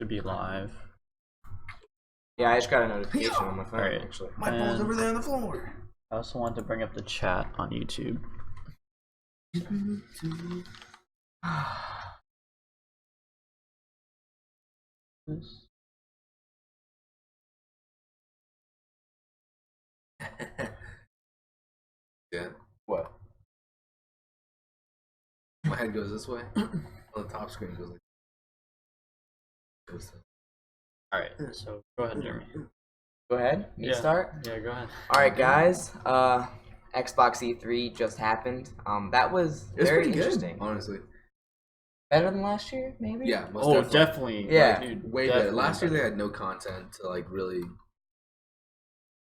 To be live. Yeah, I just got a notification on my phone. Alright. Actually, My ball's over there on the floor. I also want to bring up the chat on YouTube. Yeah. what? My head goes this way. On the top screen goes like. Alright, so go ahead, Jeremy. Go ahead. Me start. Yeah, go ahead. All right, guys. Xbox E3 just happened. That was very interesting. Honestly. Better than last year, maybe. Yeah. Most definitely. Yeah. Dude, Way definitely better. Last year they had no content to like really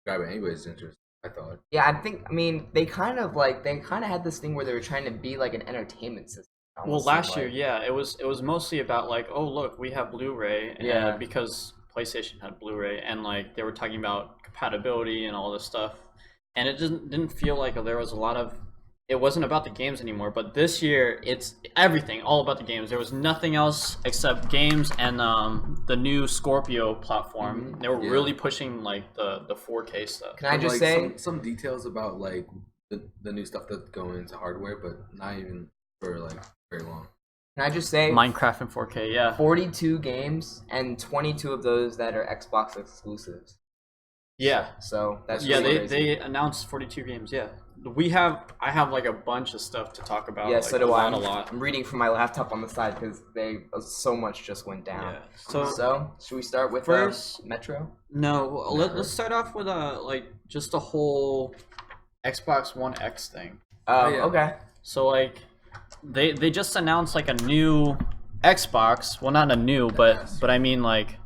grab anybody's interest. I thought. Yeah, I mean, they kind of had this thing where they were trying to be like an entertainment system. Well, last year, yeah, it was mostly about like, oh look, we have Blu-ray, and because PlayStation had Blu-ray, and like they were talking about compatibility and all this stuff, and it didn't feel like there was a lot of. It wasn't about the games anymore, but this year it's everything, all about the games. There was nothing else except games and the new Scorpio platform. They were really pushing like the 4K stuff. Can I just say some details about like the new stuff that's going into hardware, but not even for like very long. Can I just say Minecraft in 4K, yeah. 42 games and 22 of those that are Xbox exclusives. Yeah. So that's they announced 42 games. Yeah, I have like a bunch of stuff to talk about. Yeah, like, so do I. A lot. I'm reading from my laptop on the side because so much just went down. Yeah. So should we start with first Metro? No, let's start off with like just the whole Xbox One X thing. Okay. So like they just announced like a new Xbox. Well, not a new, but I mean like,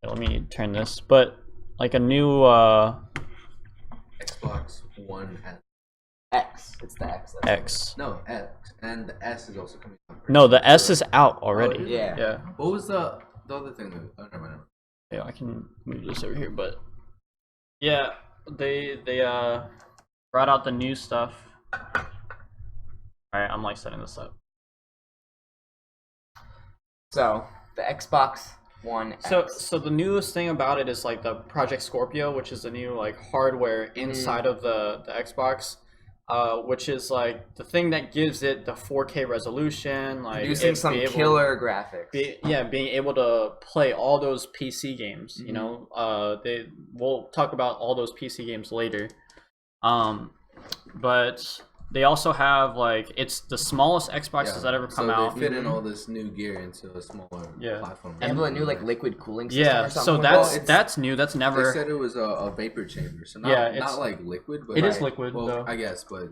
let me turn this. But like a new Xbox One S. X. It's the X. X. No, X. And the S is also coming out. No, the S is out already. Yeah. Yeah. What was the other thing that never mind. Yeah, I can move this over here, but yeah, they brought out the new stuff. Alright, I'm like setting this up. So the Xbox One X. So the newest thing about it is like the Project Scorpio, which is the new like hardware inside of the Xbox, which is like the thing that gives it the 4K resolution, like producing some killer graphics. Being able to play all those PC games. You know, we'll talk about all those PC games later. But they also have like it's the smallest Xboxes that ever come out. They fit in all this new gear into a smaller platform. And a new like liquid cooling system. Or so that's new. That's never. They said it was a vapor chamber, so not like liquid, but it is liquid. Well, though. I guess, but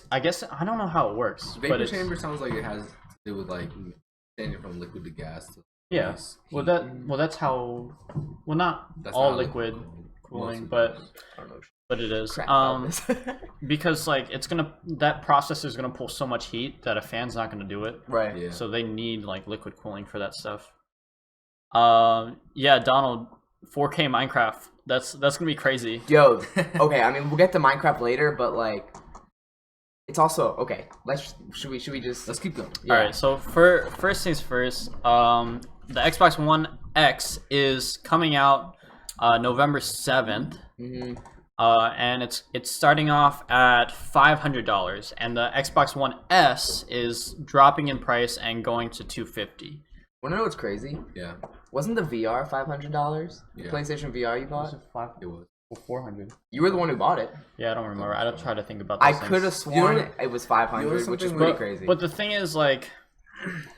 I guess I don't know how it works. Vapor chamber sounds like it has to do with like changing from liquid to gas. That's how. Well, not all liquid cooling, but it is. Because like that process is gonna pull so much heat that a fan's not gonna do it. Right. Yeah. So they need like liquid cooling for that stuff. Yeah, Donald, 4K Minecraft. That's gonna be crazy. Yo, okay. I mean, we'll get to Minecraft later, but like, it's also okay. Should we just let's keep going. Yeah. All right. So first things first. The Xbox One X is coming out November 7th. And it's starting off at $500, and the Xbox One S is dropping in price and going to $250. Wanna know what's crazy? Yeah. Wasn't the VR $500? Yeah. PlayStation VR you bought? It was. $400. You were the one who bought it. Yeah, I don't remember. I don't try to think about. I could have sworn it was $500, which is pretty crazy. But the thing is, like,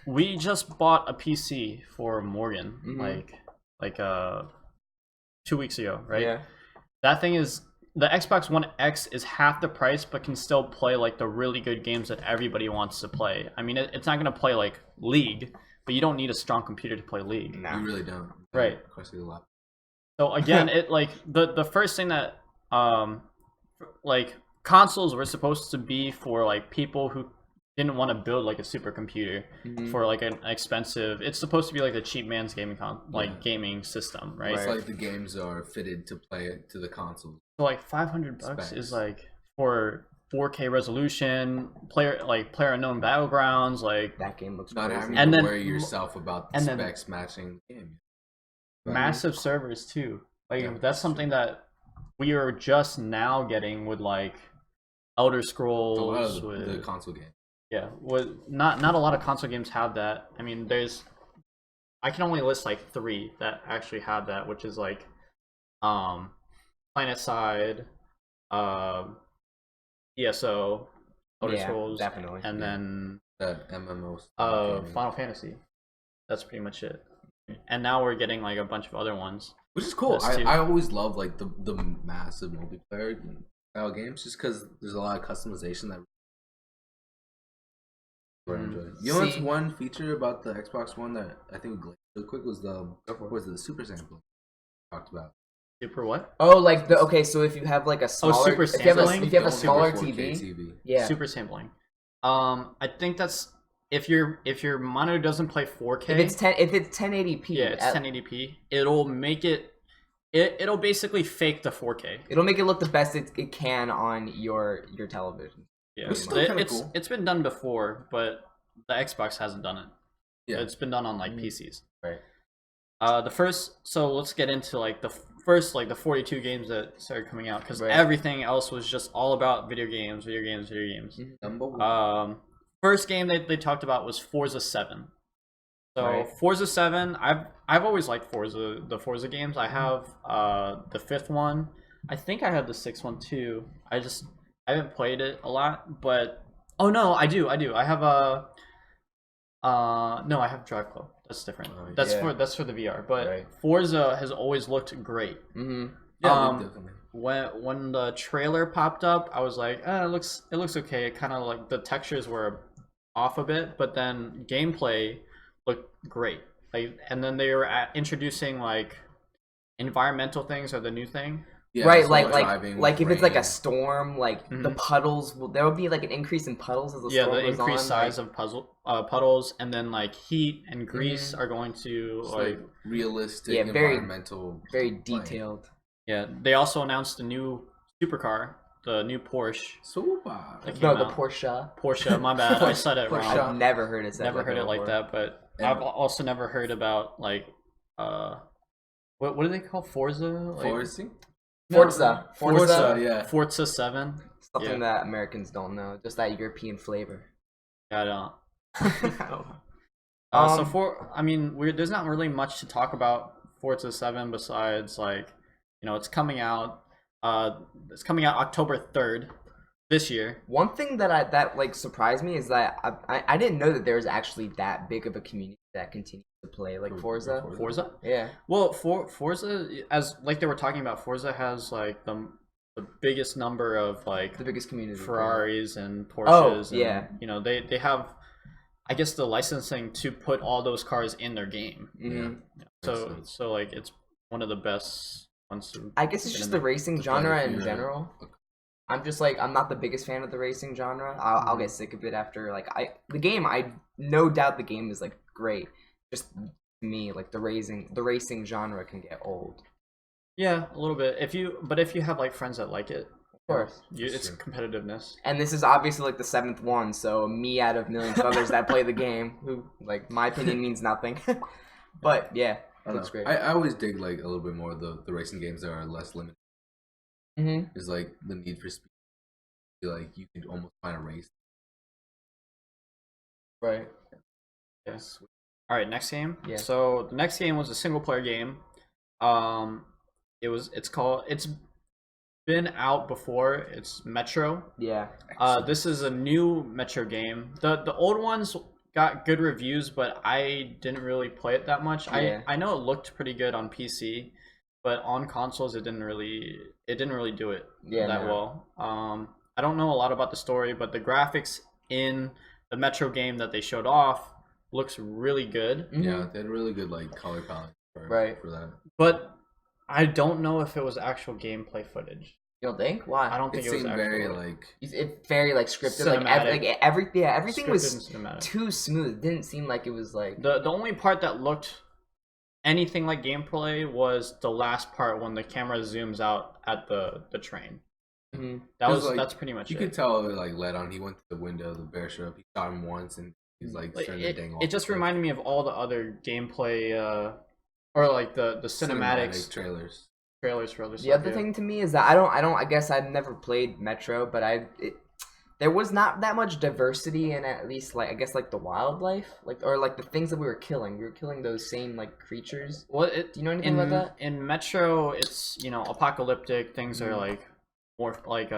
we just bought a PC for Morgan, like 2 weeks ago, right? Yeah. That thing is. The Xbox One X is half the price, but can still play like the really good games that everybody wants to play. I mean, it's not gonna play like League, but you don't need a strong computer to play League. No, you really don't. Right. Especially a lot. So again, it like the first thing that like consoles were supposed to be for like people who didn't want to build like a supercomputer for like an expensive. It's supposed to be like the cheap man's gaming gaming system, right? It's like the games are fitted to play it to the console. So like $500 is like for 4K resolution, player unknown battlegrounds, like that game looks not crazy. having to worry yourself about the specs matching the game. massive servers too. Like that's something that we are just now getting with like Elder Scrolls. With the console game. Yeah, not a lot of console games have that. I mean, I can only list like 3 that actually have that, which is like PlanetSide, ESO, Elder Scrolls, definitely, and then that MMO Final Fantasy. That's pretty much it. And now we're getting like a bunch of other ones, which is cool. I always love like the massive multiplayer style games, just because there's a lot of customization that I enjoy. You know what's one feature about the Xbox One that I think we glazed really quick was the super sampling talked about. Super what? Oh, like so if you have like a smaller, super sampling. If you have a smaller TV, yeah, super sampling. I think that's if your monitor doesn't play 4K. If it's 1080p, yeah, it's 1080p. It'll make it'll basically fake the 4K. It'll make it look the best it can on your television. Yeah, it's been done before, but the Xbox hasn't done it. Yeah, it's been done on like PCs. Right. So let's get into like the first like the 42 games that started coming out, because everything else was just all about video games. Number one. First game they talked about was Forza 7. So Forza 7, I've always liked the Forza games. I have the 5th one. I think I have the 6th one too. I haven't played it a lot, but oh no, I do. I have a no, I have Drive Club. That's different. That's for the VR. But Forza has always looked great. Mm-hmm. Yeah, definitely. When the trailer popped up, I was like, it looks okay. It kind of like the textures were off a bit, but then gameplay looked great. Like, and then they were introducing like environmental things are the new thing. Yeah, right, like if it's like a storm, like the puddles, there will be like an increase in puddles as the storm goes on. Yeah, the increased size of puddles, and then like heat and grease are going to like realistic, environmental, very detailed. Yeah, they also announced a new supercar, the new Porsche. The Porsche. Porsche, my bad, I said it wrong. I've never heard it said. Never heard it like that, but I've also never heard about like what do they call Forza? Like, Forza, yeah. Forza 7. Something that Americans don't know, just that European flavor. I don't. There's not really much to talk about Forza 7 besides like, it's coming out. It's coming out October 3rd this year. One thing that like surprised me is that I didn't know that there was actually that big of a community that continues to play like Forza. Forza? Yeah. Well, Forza, as like they were talking about, Forza has like the biggest number of like the biggest community Ferraris and Porsches. Oh, yeah. And, they have, I guess, the licensing to put all those cars in their game. Mm-hmm. Yeah. So like it's one of the best ones to. I guess it's just the racing genre in general. I'm not the biggest fan of the racing genre. I'll get sick of it after I no doubt the game is like great. Just to me, like the racing genre can get old. Yeah, a little bit. If you have like friends that like it, of course, it's competitiveness. And this is obviously like the 7th one, so me out of millions of others that play the game, who like my opinion means nothing. But yeah, that's great. I always dig like a little bit more the racing games that are less limited. Mm-hmm. There's like the need for speed. Like you could almost find a race. Right. Yes. All right. Next game. Yeah. So the next game was a single player game. It's been out before. It's Metro. Yeah. This is a new Metro game. The old ones got good reviews, but I didn't really play it that much. Yeah. I know it looked pretty good on PC, but on consoles it didn't really do it well. I don't know a lot about the story, but the graphics in the Metro game that they showed off looks really good. Mm-hmm. Yeah, they had really good like color palette for that. But I don't know if it was actual gameplay footage. You don't think? Why? I don't think it was actual. It's very like scripted, cinematic. Everything was cinematic. Too smooth. It didn't seem like it was like the only part that looked anything like gameplay was the last part when the camera zooms out at the train. Mm-hmm. That's pretty much it. You could tell it like led on. He went to the window, the bear showed up, he shot him once, and he's like turning the dang off. It just reminded me of all the other gameplay or like the cinematics trailers for other stuff. The other thing to me is that I guess I've never played Metro, but there was not that much diversity in at least like I guess like the wildlife, or the things that we were killing. We were killing those same like creatures. Well, do you know anything about that? In Metro, it's apocalyptic. Things are like more like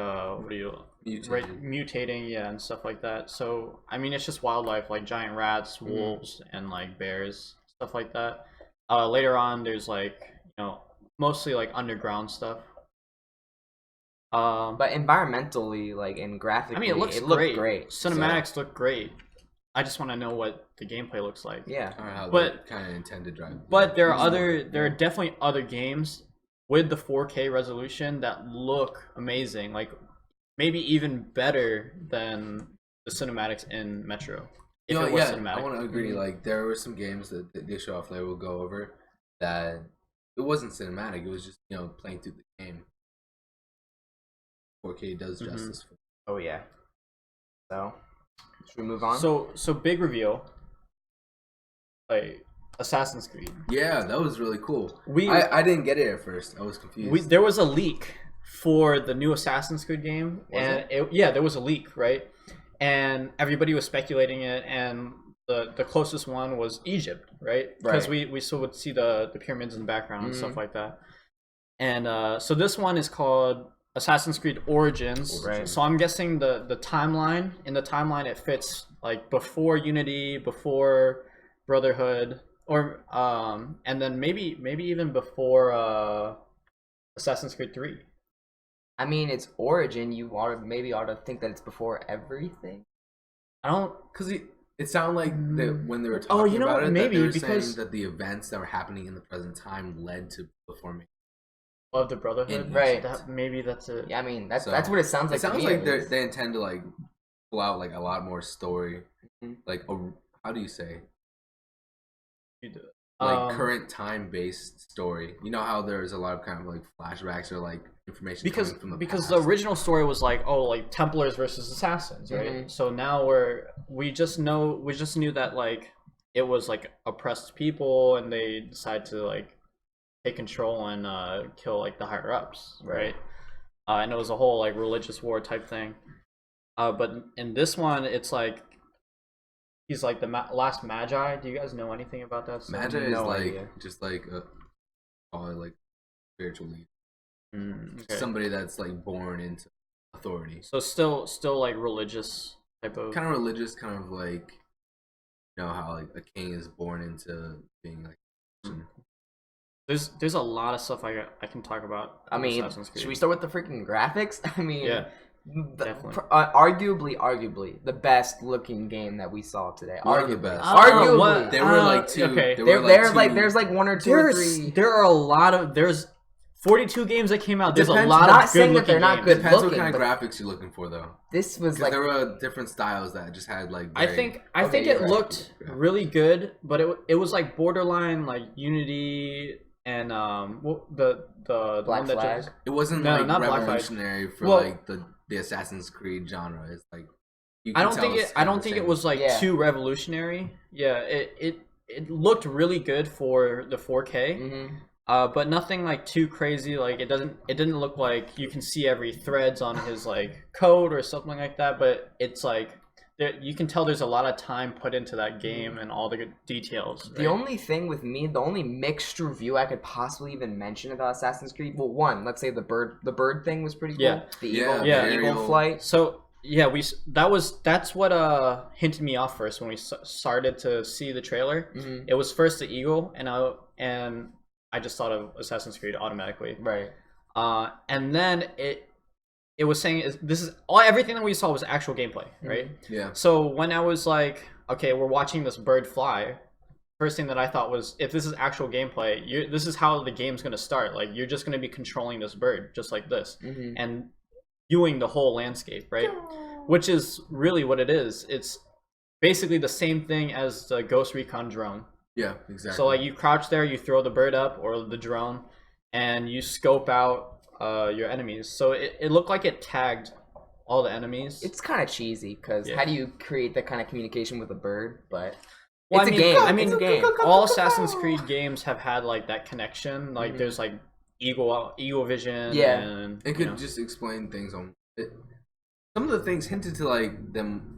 mutating, yeah, and stuff like that. So I mean, it's just wildlife like giant rats, wolves, and like bears, stuff like that. Later on, there's like mostly like underground stuff. But environmentally, like in graphically, I mean, it looked great. Cinematics look great. I just want to know what the gameplay looks like. Yeah, but kind of intend to drive. But there are definitely other games with the 4K resolution that look amazing, like maybe even better than the cinematics in Metro. If it was cinematic. I want to agree. Like there were some games that they show off later. We'll go over that. It wasn't cinematic. It was just playing through the game. 4K does justice for. Oh yeah. So, should we move on? So big reveal. Like Assassin's Creed. Yeah, that was really cool. I didn't get it at first. I was confused. There was a leak for the new Assassin's Creed game, there was a leak, right? And everybody was speculating it, and the closest one was Egypt, right? Because we still would see the pyramids in the background and stuff like that. And so this one is called Assassin's Creed Origins. Right. So I'm guessing the timeline, it fits like before Unity, before Brotherhood, or and then maybe even before Assassin's Creed 3. I mean, it's Origin. You ought to think that it's before everything. I don't, because it sounded like that when they were talking about it, maybe that they were because saying that the events that were happening in the present time led to the formation of the Brotherhood, right? Maybe that's it. Yeah, I mean that's what it sounds like. It sounds like they intend to like pull out like a lot more story, like how do you say? Like current time based story. You know how there's a lot of kind of like flashbacks or like information coming from the past. The original story was like Templars versus Assassins, right? So now we just knew that like it was like oppressed people and they decide to like take control and kill like the higher ups, right? And it was a whole like religious war type thing. But in this one, it's like he's like the last Magi. Do you guys know anything about that? Magi is like just like call it like spiritual leader. Somebody that's like born into authority. So still like religious type of. Kind of religious, kind of like how like a king is born into being like. There's a lot of stuff I can talk about. I mean, should we start with the freaking graphics? I mean, yeah. Arguably the best looking game that we saw today. Arguably, best. Arguably, there were like two. Okay, there's like one or two or three. There are a lot of 42 games that came out. There's a lot of good looking games. They're not good. Depends what kind of graphics you're looking for, though. This was like there were different styles that just had like. I think it looked really good, but it was like borderline like Unity and the Black Flag. It wasn't like revolutionary for like the Assassin's Creed genre. Is like I don't think it was like too revolutionary. Yeah, it looked really good for the 4K. But nothing like too crazy. Like it didn't look like you can see every threads on his like code or something like that. But it's like you can tell there's a lot of time put into that game and all the good details. Right? The only thing with me, the only mixed review I could possibly even mention about Assassin's Creed, well, one, let's say the bird thing was pretty cool. Yeah. The eagle flight. So yeah, that's what hinted me off first when we started to see the trailer. It was first the eagle, and I just thought of Assassin's Creed automatically. Right. And then it was saying everything that we saw was actual gameplay, right? Yeah. So when I was like, okay, we're watching this bird fly, first thing that I thought was, if this is actual gameplay, this is how the game's gonna start. Like you're just gonna be controlling this bird just like this, and viewing the whole landscape, right? Which is really what it is. It's basically the same thing as the Ghost Recon drone. Yeah, exactly. So like you crouch there, you throw the bird up or the drone, and you scope out your enemies. So it looked like it tagged all the enemies. It's kind of cheesy because how do you create that kind of communication with a bird? But Well, It's a game. I mean, It's a game. all Assassin's Creed games have had like that connection. Like, there's like Eagle Vision. Yeah. And it could just explain things on it. Some of the things hinted to like them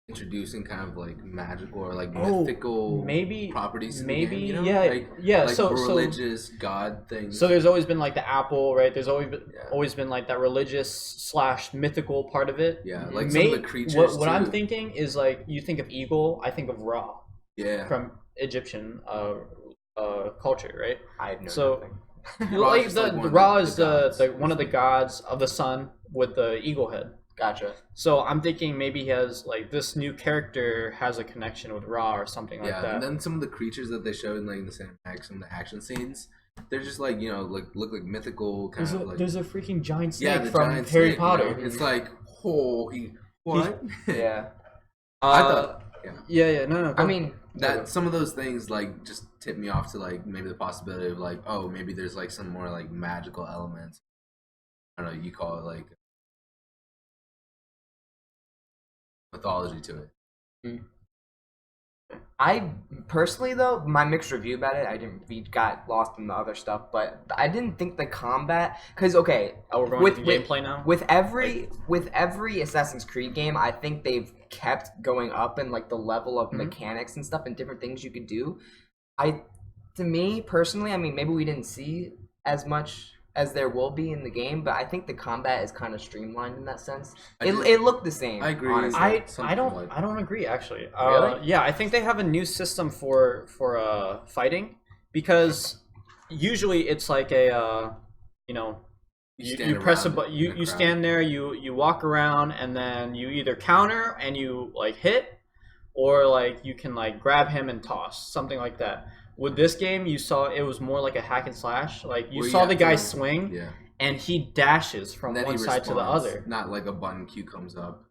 introducing kind of like magical or like mythical properties in the game, you know? Like so religious god things. So there's always been like the apple, right? There's always been like that religious / mythical part of it. Yeah, like some of the creatures. What I'm thinking is like, you think of eagle, I think of Ra. Yeah. From Egyptian culture, right? I have no nothing. Like Ra is the one of the gods of the sun with the eagle head. Gotcha. So I'm thinking maybe he has like this new character has a connection with Ra or something like that. And then some of the creatures that they showed in like the cinematic, some of the action scenes, they're just like, you know, like look like mythical kind of like. There's a freaking giant snake the from giant Harry snake, Potter. You know? It's like, what? Yeah. I thought. Yeah. No. I mean, that some of those things like just tip me off to like maybe the possibility of like, oh, maybe there's like some more like magical elements. I don't know, you call it like mythology to it. I personally, though, my mixed review about it, we got lost in the other stuff, but I didn't think the combat, because we're going with gameplay now. With every Assassin's Creed game, I think they've kept going up in like the level of mechanics and stuff and different things you could do. To me personally, I mean, maybe we didn't see as much as there will be in the game, but I think the combat is kind of streamlined in that sense. It looked the same. I agree. Honestly. I don't agree actually. Really? Yeah, I think they have a new system for fighting, because usually it's like a you press a button, you stand there, you walk around, and then you either counter and you like hit, or like you can like grab him and toss, something like that. With this game, you saw it was more like a hack and slash. Like you saw the guy swing, and he dashes from one side to the other. Not like a button cue comes up.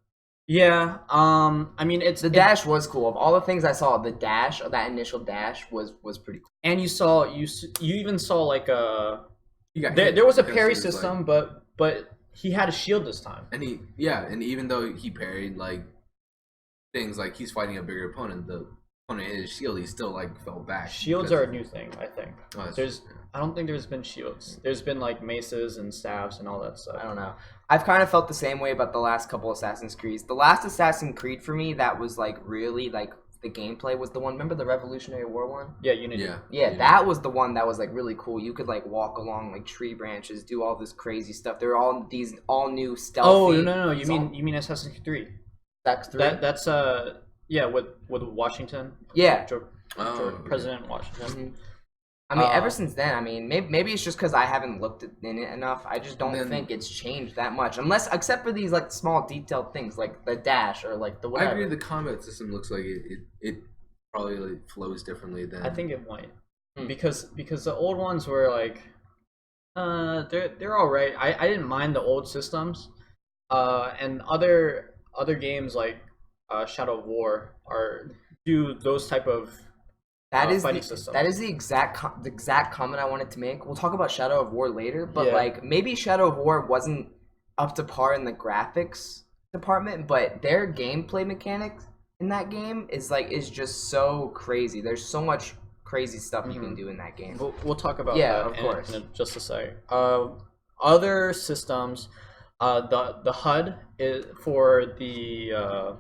Yeah. I mean, the dash was cool. Of all the things I saw, the dash, or that initial dash, was pretty cool. And you even saw like there was a parry system, like, but he had a shield this time. And even though he parried like things like he's fighting a bigger opponent, the opponent hit his shield, he still like fell back. Shields are a new thing, I think. I don't think there's been shields. There's been like maces and staves and all that stuff. I don't know. I've kind of felt the same way about the last couple Assassin's Creeds. The last Assassin's Creed for me that was like really like the gameplay was the one. Remember the Revolutionary War one? Yeah, Unity. Yeah, that was the one that was like really cool. You could like walk along like tree branches, do all this crazy stuff. There were all these all new stealthy. Oh no! You mean Assassin's Creed 3? That's 3. That's with Washington. Yeah. President Washington. Mm-hmm. I mean, ever since then, I mean, maybe it's just because I haven't looked in it enough. I just don't think it's changed that much, except for these like small detailed things, like the dash or like the whatever. I agree. The combat system looks like it probably like flows differently than. I think it might, because the old ones were like, they're all right. I didn't mind the old systems, and other games like Shadow of War do those type of. That is the exact comment I wanted to make. We'll talk about Shadow of War later, but like maybe Shadow of War wasn't up to par in the graphics department, but their gameplay mechanics in that game is just so crazy. There's so much crazy stuff you can do in that game. We'll talk about that of course. in just a second. Other systems, the HUD is for the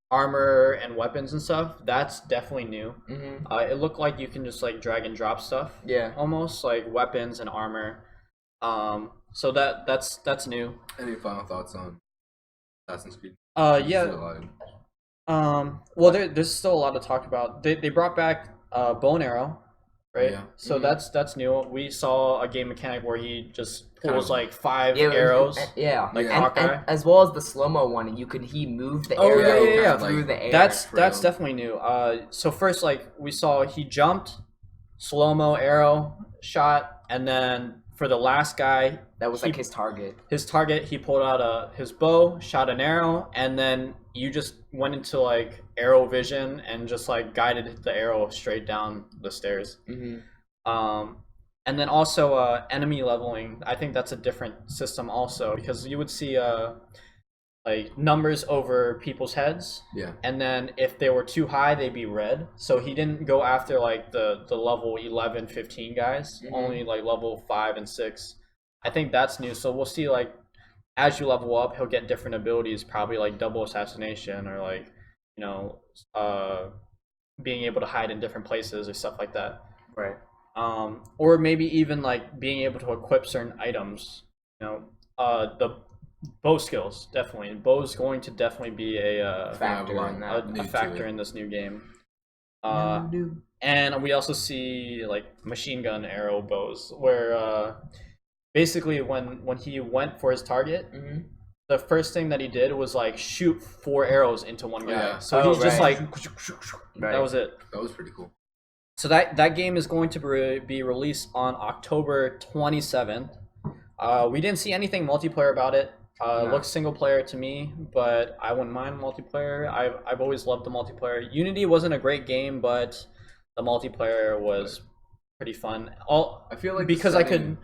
armor and weapons and stuff, that's definitely new. It looked like you can just like drag and drop stuff, almost like weapons and armor, so that's new. Any final thoughts on Assassin's Creed? Well, there's still a lot to talk about. They brought back bow and arrow, right? So that's new. We saw a game mechanic where he just pulls like 5 arrows. Like Hawkeye. And as well as the slow-mo one, he moved the arrow through the air. That's definitely new. So first, like we saw, he jumped, slow-mo arrow shot, and then for the last guy, that was like his target. He pulled out his bow, shot an arrow, and then you just went into like arrow vision and just like guided the arrow straight down the stairs. And then also enemy leveling. I think that's a different system also, because you would see like numbers over people's heads. Yeah. And then if they were too high, they'd be red. So he didn't go after like the level 11, 15 guys, only like level 5 and 6. I think that's new. So we'll see like as you level up, he'll get different abilities, probably like double assassination or like, you know, being able to hide in different places or stuff like that. Right. Or maybe even like being able to equip certain items. You know, the bow skills definitely. Bow's going to definitely be a factor in this new game. And we also see like machine gun arrow bows, where basically when he went for his target, the first thing that he did was like shoot 4 arrows into one guy. Yeah. So he's just like that was it. That was pretty cool. So that game is going to be released on October 27th. We didn't see anything multiplayer about it. It looks single player to me, but I wouldn't mind multiplayer. I've always loved the multiplayer. Unity wasn't a great game, but the multiplayer was pretty fun. I feel like because I could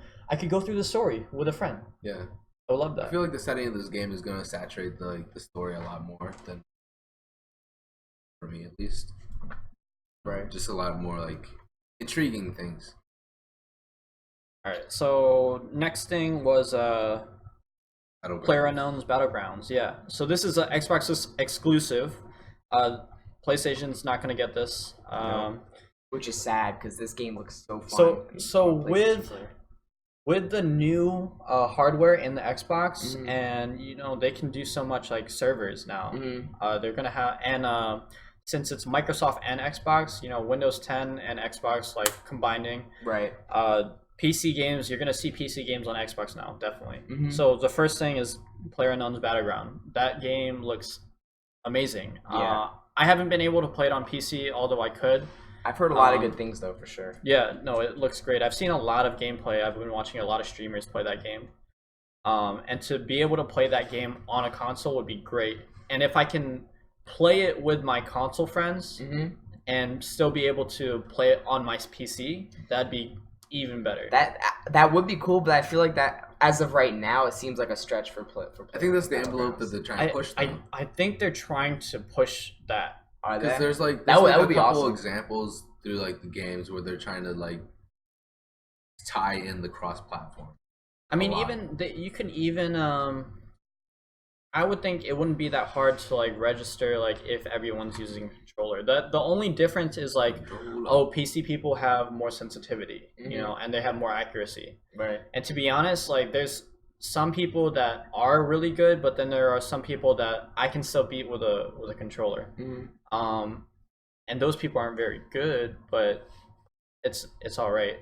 go through the story with a friend. Yeah, I love that. I feel like the setting of this game is going to saturate the story a lot more than, for me at least. Right. Just a lot more like intriguing things. All right. So next thing was PlayerUnknown's Battlegrounds. Yeah. So this is an Xbox exclusive. PlayStation's not going to get this. Which is sad because this game looks so fun. So with the new hardware in the Xbox, and you know they can do so much like servers now. They're gonna have since it's Microsoft and Xbox, you know, Windows 10 and Xbox like combining. Right. PC games, you're gonna see PC games on Xbox now, definitely. So the first thing is PlayerUnknown's Battleground. That game looks amazing. Yeah. I haven't been able to play it on PC, although I could. I've heard a lot of good things though, for sure. Yeah, no, it looks great. I've seen a lot of gameplay. I've been watching a lot of streamers play that game. And to be able to play that game on a console would be great. And if I can play it with my console friends and still be able to play it on my PC, that'd be even better. That would be cool, but I feel like that as of right now, it seems like a stretch for play. I think that's the envelope that they're trying to push. I think they're trying to push that. Because there's like that would be couple examples through like the games where they're trying to like tie in the cross-platform. I mean, you can even I would think it wouldn't be that hard to like register like if everyone's using a controller. The only difference is like PC people have more sensitivity, you know, and they have more accuracy. Right. And to be honest, like there's some people that are really good, but then there are some people that I can still beat with a controller. And those people aren't very good, but it's all right.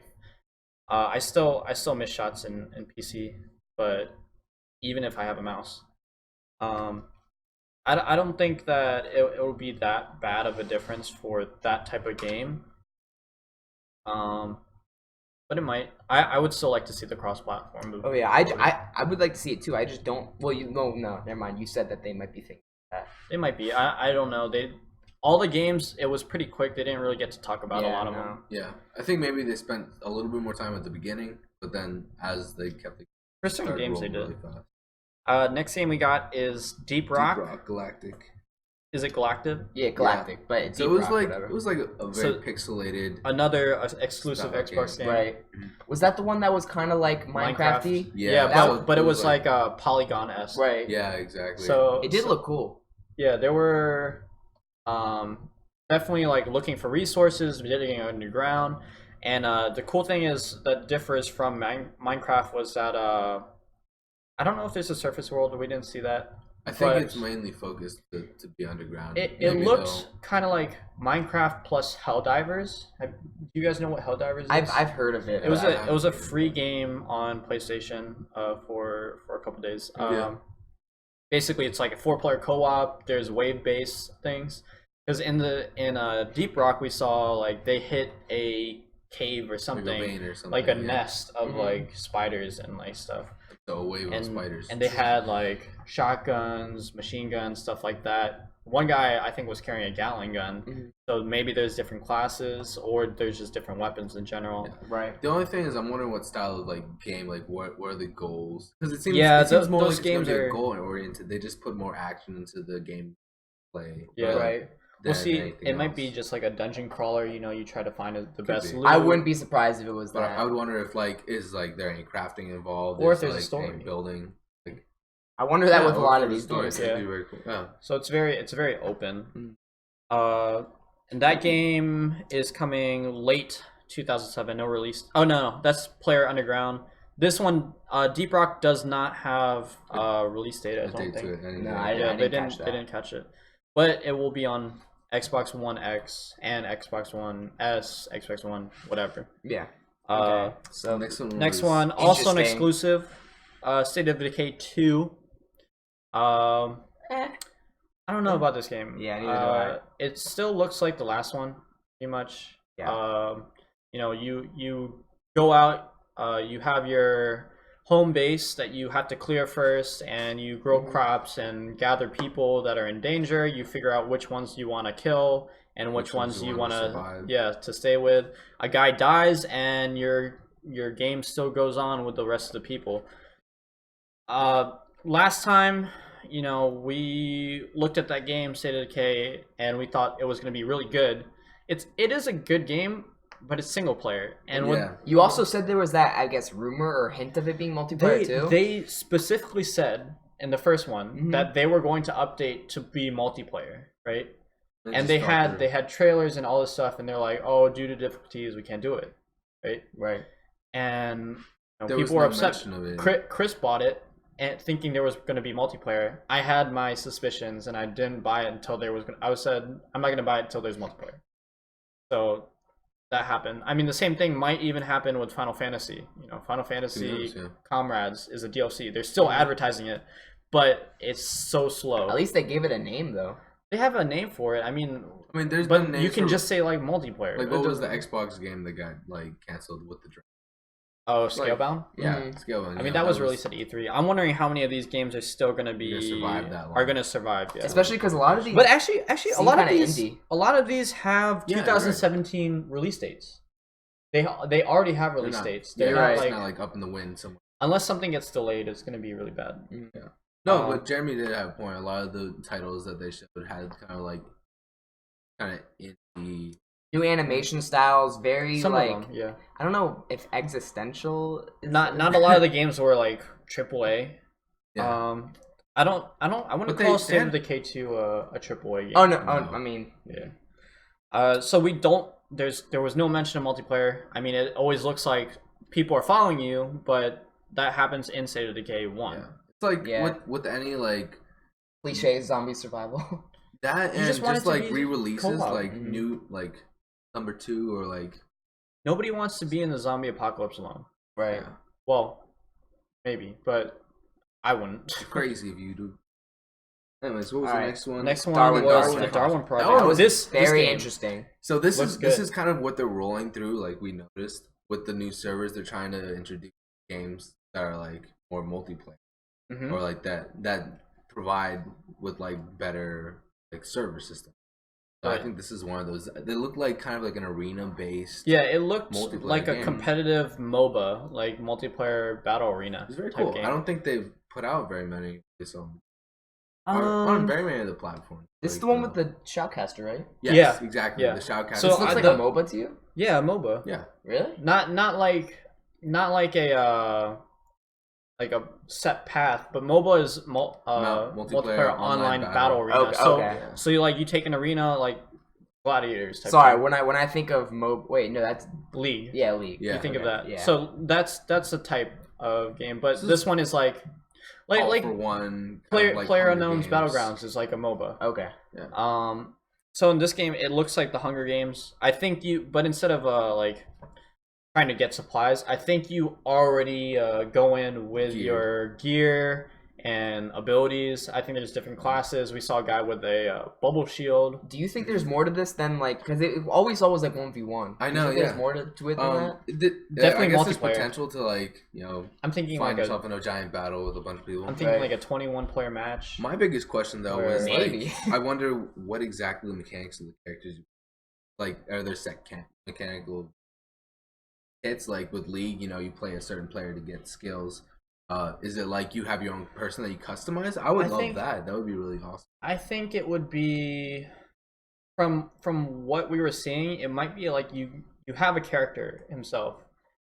I still miss shots in PC, but even if I have a mouse, I don't think that it will be that bad of a difference for that type of game. But it might. I would still like to see the cross-platform move. Oh yeah, I would like to see it too. I just don't. Well, no, never mind. You said that they might be thinking that. They might be. I don't know. All the games, it was pretty quick. They didn't really get to talk about a lot of them. Yeah, I think maybe they spent a little bit more time at the beginning, but then as they kept for certain games they did. Really next game we got is Deep Rock. Deep Rock Galactic. Is it Galactic? Yeah, Galactic, but it's so it was like a very pixelated another exclusive Xbox game. Right. Was that the one that was kind of like Minecraft-y? Yeah, but it was like a Polygon-esque. Right. Yeah, exactly. So it did look cool. Yeah, there were definitely like looking for resources, digging underground, and the cool thing is that differs from Minecraft was that I don't know if there's a surface world, we didn't see that. I think it's mainly focused to be underground. It looked kind of like Minecraft plus Helldivers. Do you guys know what Helldivers is? I've heard of it. It was a free game on PlayStation for a couple days. Basically, it's like a 4-player co-op. There's wave-based things. Because in Deep Rock, we saw like they hit a cave or something, like a nest of like spiders and like stuff. So a wave of spiders. And they had like shotguns, machine guns, stuff like that. one guy I think was carrying a Gatling gun. Mm-hmm. So maybe there's different classes, or there's just different weapons in general. Yeah. Right. The only thing is, I'm wondering what style of like game, like what are the goals? Because it seems more those like games it's are goal oriented. They just put more action into the game play. Yeah, right. We'll see. It might be just like a dungeon crawler. You know, you try to find the best loot. I wouldn't be surprised if it was But that. I would wonder if like is like there any crafting involved, or if there's a story, any building. Like, I wonder that with a lot of these games. Yeah. Be very cool. Yeah. So it's very open. And that game is coming late 2007. No release. Oh no, that's Player Underground. This one, Deep Rock does not have release date. I don't think. No, I didn't catch it. But it will be on Xbox One X and Xbox One S, Xbox One, whatever. Yeah. Okay. So next one, also an exclusive, State of Decay 2. I don't know about this game. Yeah, neither do I. It still looks like the last one, pretty much. Yeah. You know, you go out, you have your home base that you have to clear first, and you grow crops and gather people that are in danger. You figure out which ones you want to kill and which ones you want to stay with. A guy dies, and your game still goes on with the rest of the people. Last time, you know, we looked at that game, State of Decay, and we thought it was going to be really good. It is a good game, but it's single player. And you also said there was that, I guess, rumor or hint of it being multiplayer too. They specifically said in the first one that they were going to update to be multiplayer, right? And they had trailers and all this stuff, and they're like, "Oh, due to difficulties, we can't do it," right? Right. And people were upset. Chris bought it and thinking there was going to be multiplayer. I had my suspicions, and I didn't buy it until there was. I said I'm not going to buy it until there's multiplayer. So that happened. I mean, the same thing might even happen with Final Fantasy. You know, Final Fantasy Comrades is a DLC. They're still advertising it, but it's so slow. At least they gave it a name, though. They have a name for it. I mean, there's but been names you can just say like multiplayer. Like what was the Xbox game that got like canceled with the draft? Oh, Scalebound? Scalebound. I mean, that was released at E3. I'm wondering how many of these games are still going to be are going to survive. Yeah. Especially because a lot of these. But actually, a lot of these have 2017 release dates. They already have release dates. They're not it's not like up in the wind somewhere. Unless something gets delayed, it's going to be really bad. Yeah. No, but Jeremy did have a point. A lot of the titles that they showed had kind of indie. New animation styles, very some like of them, yeah. I don't know if existential. Not a lot of the games were like AAA. Yeah. I wouldn't call State of Decay 2 a AAA game. Oh no, I mean yeah. So we don't. There was no mention of multiplayer. I mean, it always looks like people are following you, but that happens in State of Decay 1. Yeah. It's like with any like cliche zombie survival. That and just like re-releases, like new like number 2 or like. Nobody wants to be in the zombie apocalypse alone. Right. Yeah. Well, maybe, but I wouldn't. It's crazy if you do. Anyways, what was the next one? Next one was the Darwin Project. That was very interesting. So this is kind of what they're rolling through. Like we noticed with the new servers, they're trying to introduce games that are like more multiplayer, or like that provide with like better like server system. So I think this is one of those. They look like kind of like an arena based. Yeah, it looked like a competitive MOBA, like multiplayer battle arena. It's very cool. Game. I don't think they've put out very many on very many of the platforms. This is the one with the shoutcaster, right? Yes, exactly. Yeah. The shoutcaster. So this looks like a MOBA to you? Yeah, a MOBA. Yeah. Really? Not like a set path, but MOBA is multiplayer online battle arena. So you take an arena like gladiators type. Sorry, when I think of MOBA, wait, no, that's League. Yeah, League. Yeah, you think of that. Yeah. So that's a type of game, but this one is like for one Player Unknown's Battlegrounds is like a MOBA. Okay. Yeah. So in this game, it looks like the Hunger Games. I think but instead of like trying to get supplies, I think you already go in with your gear and abilities. I think there's different classes. We saw a guy with a bubble shield. Do you think there's more to this than like, because it always was like 1v1? I know, There's more to it than that. Definitely I guess there's multiplayer. potential to like I'm thinking find like yourself in a giant battle with a bunch of people. I'm thinking like a 21 player match. My biggest question though was maybe. like, I wonder what exactly the mechanics of the characters like. Are there set mechanical hits like with League? You play a certain player to get skills. Is it like you have your own person that you customize? I would love that. That would be really awesome. I think it would be from what we were seeing, it might be like you have a character himself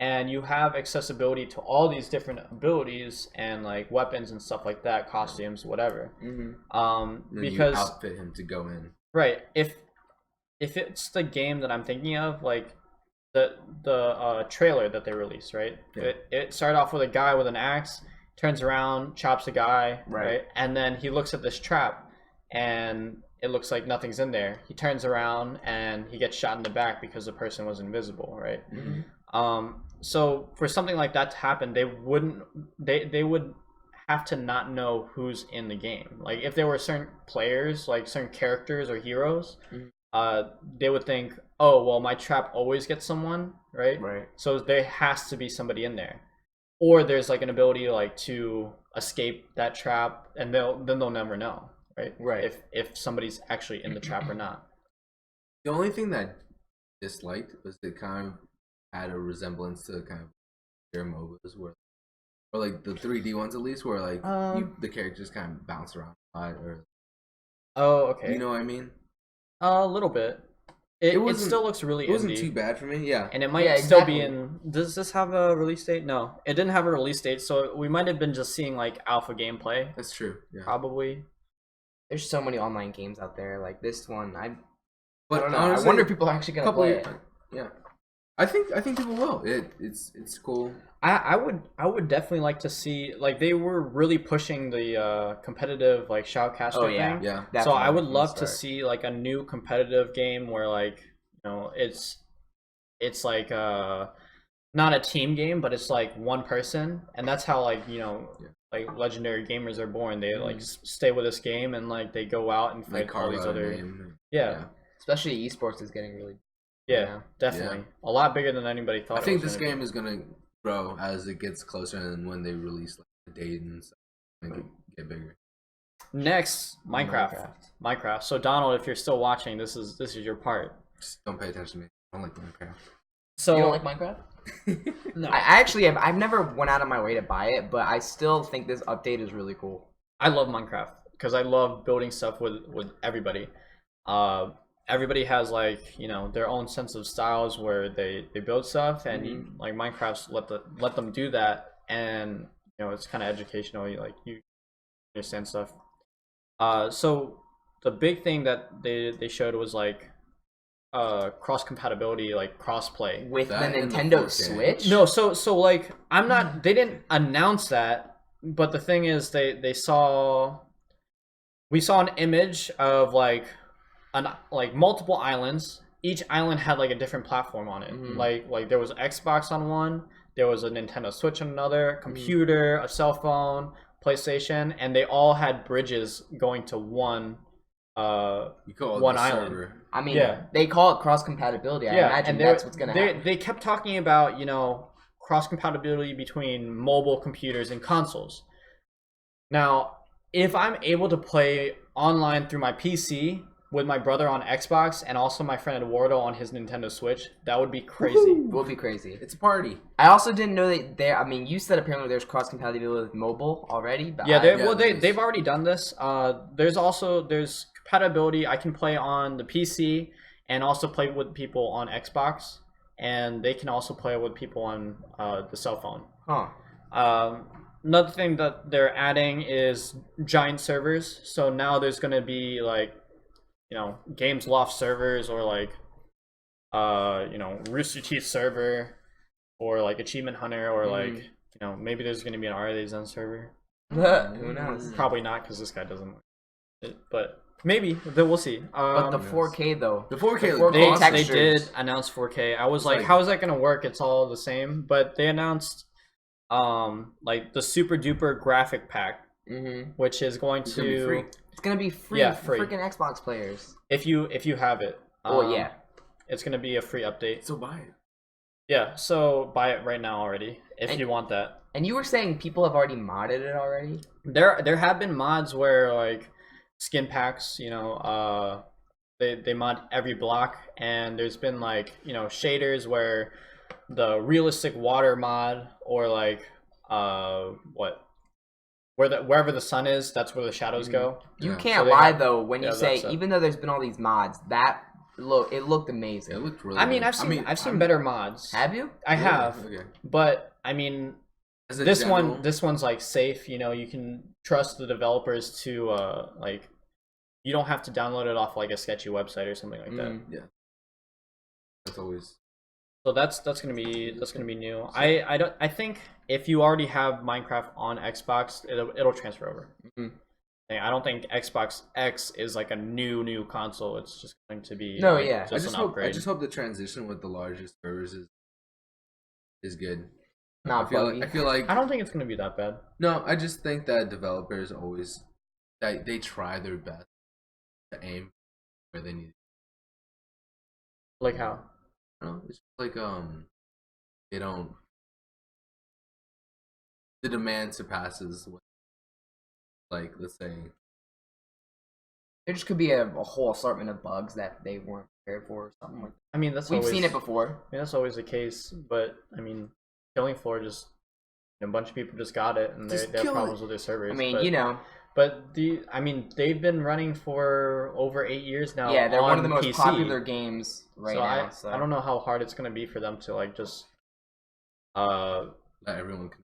and you have accessibility to all these different abilities and like weapons and stuff like that, costumes, whatever. Because you outfit him to go in. Right. If it's the game that I'm thinking of, like the trailer that they released, right? Yeah. It started off with a guy with an axe, turns around, chops a guy, right? And then he looks at this trap, and it looks like nothing's in there. He turns around and he gets shot in the back because the person was invisible, right? So for something like that to happen, they would have to not know who's in the game. Like if there were certain players, like certain characters or heroes, they would think, oh, well, my trap always gets someone, right? Right. So there has to be somebody in there, or there's like an ability like to escape that trap, and they'll never know, right? Right. If somebody's actually in the trap or not. The only thing that I disliked was it kind of had a resemblance to kind of their MOBAs, or like the 3D ones at least, where like the characters kind of bounce around a lot, or. Oh, okay. You know what I mean? A little bit. It still looks really indie. It wasn't too bad for me, yeah. And it might still be in... Does this have a release date? No. It didn't have a release date, so we might have been just seeing, like, alpha gameplay. That's true, yeah. Probably. There's so many online games out there. Like, this one, I don't know. Honestly, I wonder if people are actually going to play it. Yeah. I think people will. It's cool. I would definitely like to see, like, they were really pushing the competitive like shoutcaster thing. Yeah. Definitely. So I would love to see like a new competitive game where like it's like not a team game, but it's like one person, and that's how like like legendary gamers are born. They like stay with this game and like they go out and fight all these other Especially esports is getting really definitely a lot bigger than anybody thought. I think this game is gonna grow as it gets closer, and when they release like the date and stuff, get bigger. Next, Minecraft. So Donald, if you're still watching, this is your part. Just don't pay attention to me. I don't like Minecraft. So you don't like Minecraft? No. I actually have. I've never went out of my way to buy it, but I still think this update is really cool. I love Minecraft because I love building stuff with everybody. Everybody has like their own sense of styles where they build stuff, and like Minecraft's let them do that, and it's kind of educational. You understand stuff. So the big thing that they showed was like cross compatibility, like cross play with the Nintendo Switch. No, so like they didn't announce that, but the thing is we saw an image of like multiple islands. Each island had like a different platform on it. Like there was Xbox on one, there was a Nintendo Switch on another, computer, a cell phone, PlayStation, and they all had bridges going to one island. Server. I mean, they call it cross compatibility. I imagine that's what's gonna happen. They kept talking about cross compatibility between mobile computers and consoles. Now, if I'm able to play online through my PC with my brother on Xbox and also my friend Eduardo on his Nintendo Switch, that would be crazy. It would be crazy. It's a party. I also didn't know that I mean, you said apparently there's cross compatibility with mobile already. But they've already done this. There's compatibility. I can play on the PC and also play with people on Xbox, and they can also play with people on the cell phone. Another thing that they're adding is giant servers. So now there's going to be like Games Loft servers, or like Rooster Teeth server, or like Achievement Hunter, or like maybe there's going to be an RDZ server. Who knows? Probably not, because this guy doesn't. But maybe we'll see. But the 4K though. The 4K. They did announce 4K. I was like, how is that going to work? It's all the same. But they announced like the super duper graphic pack which is going It's to gonna be free. It's gonna be free for freaking Xbox players. If you have it. Yeah. It's gonna be a free update. So buy it. Yeah, so buy it right now already if you want that. And you were saying people have already modded it already? There have been mods where like skin packs, they mod every block, and there's been like, shaders where the realistic water mod, or like wherever the sun is, that's where the shadows go. You can't lie though when you say, even though there's been all these mods, it looked amazing. It looked really good. I've seen better mods. Have you? I have. Okay. But I mean, this one's like safe, you can trust the developers to like, you don't have to download it off like a sketchy website or something like that. Yeah. That's always. So that's gonna be new. I think if you already have Minecraft on Xbox, it'll transfer over. I don't think Xbox X is like a new console. It's just going to be just an upgrade. I just hope the transition with the largest servers is good. Not buggy. I feel like I don't think it's going to be that bad. No, I just think that developers always they try their best to aim where they need. Like how? I don't know. It's like they don't. The demand surpasses what, like, let's say. There just could be a whole assortment of bugs that they weren't prepared for or something like that. I mean, we've seen it before. I mean, that's always the case, but I mean, Killing Floor just a bunch of people just got it, and they have problems with their servers. I mean, but they've been running for over 8 years now. Yeah, they're one of the most PC. Popular games now. So I don't know how hard it's gonna be for them to like just let everyone can.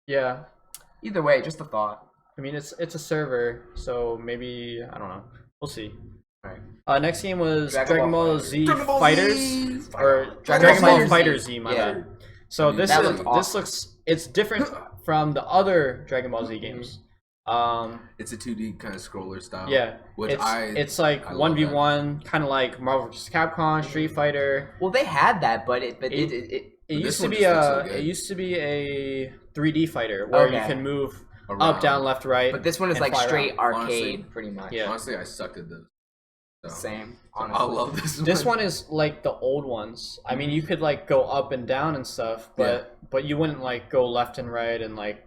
Yeah. Either way, just a thought. I mean, it's a server, so maybe I don't know. We'll see. All right. Next game was Dragon Ball Z Fighters, or Dragon Ball Fighter Z. My bad. So this looks it's different from the other Dragon Ball Z games. It's a 2D kind of scroller style. Yeah, it's like 1v1, kind of like Marvel vs. Capcom, Street Fighter. Well, they had that, but it used to be a 3D fighter where you can move up, down, left, right. But this one is like straight arcade, pretty much. Yeah. Honestly, I sucked at those. So. Same. Honestly. I love this one. This one is like the old ones. I mean, you could like go up and down and stuff, but you wouldn't like go left and right, and like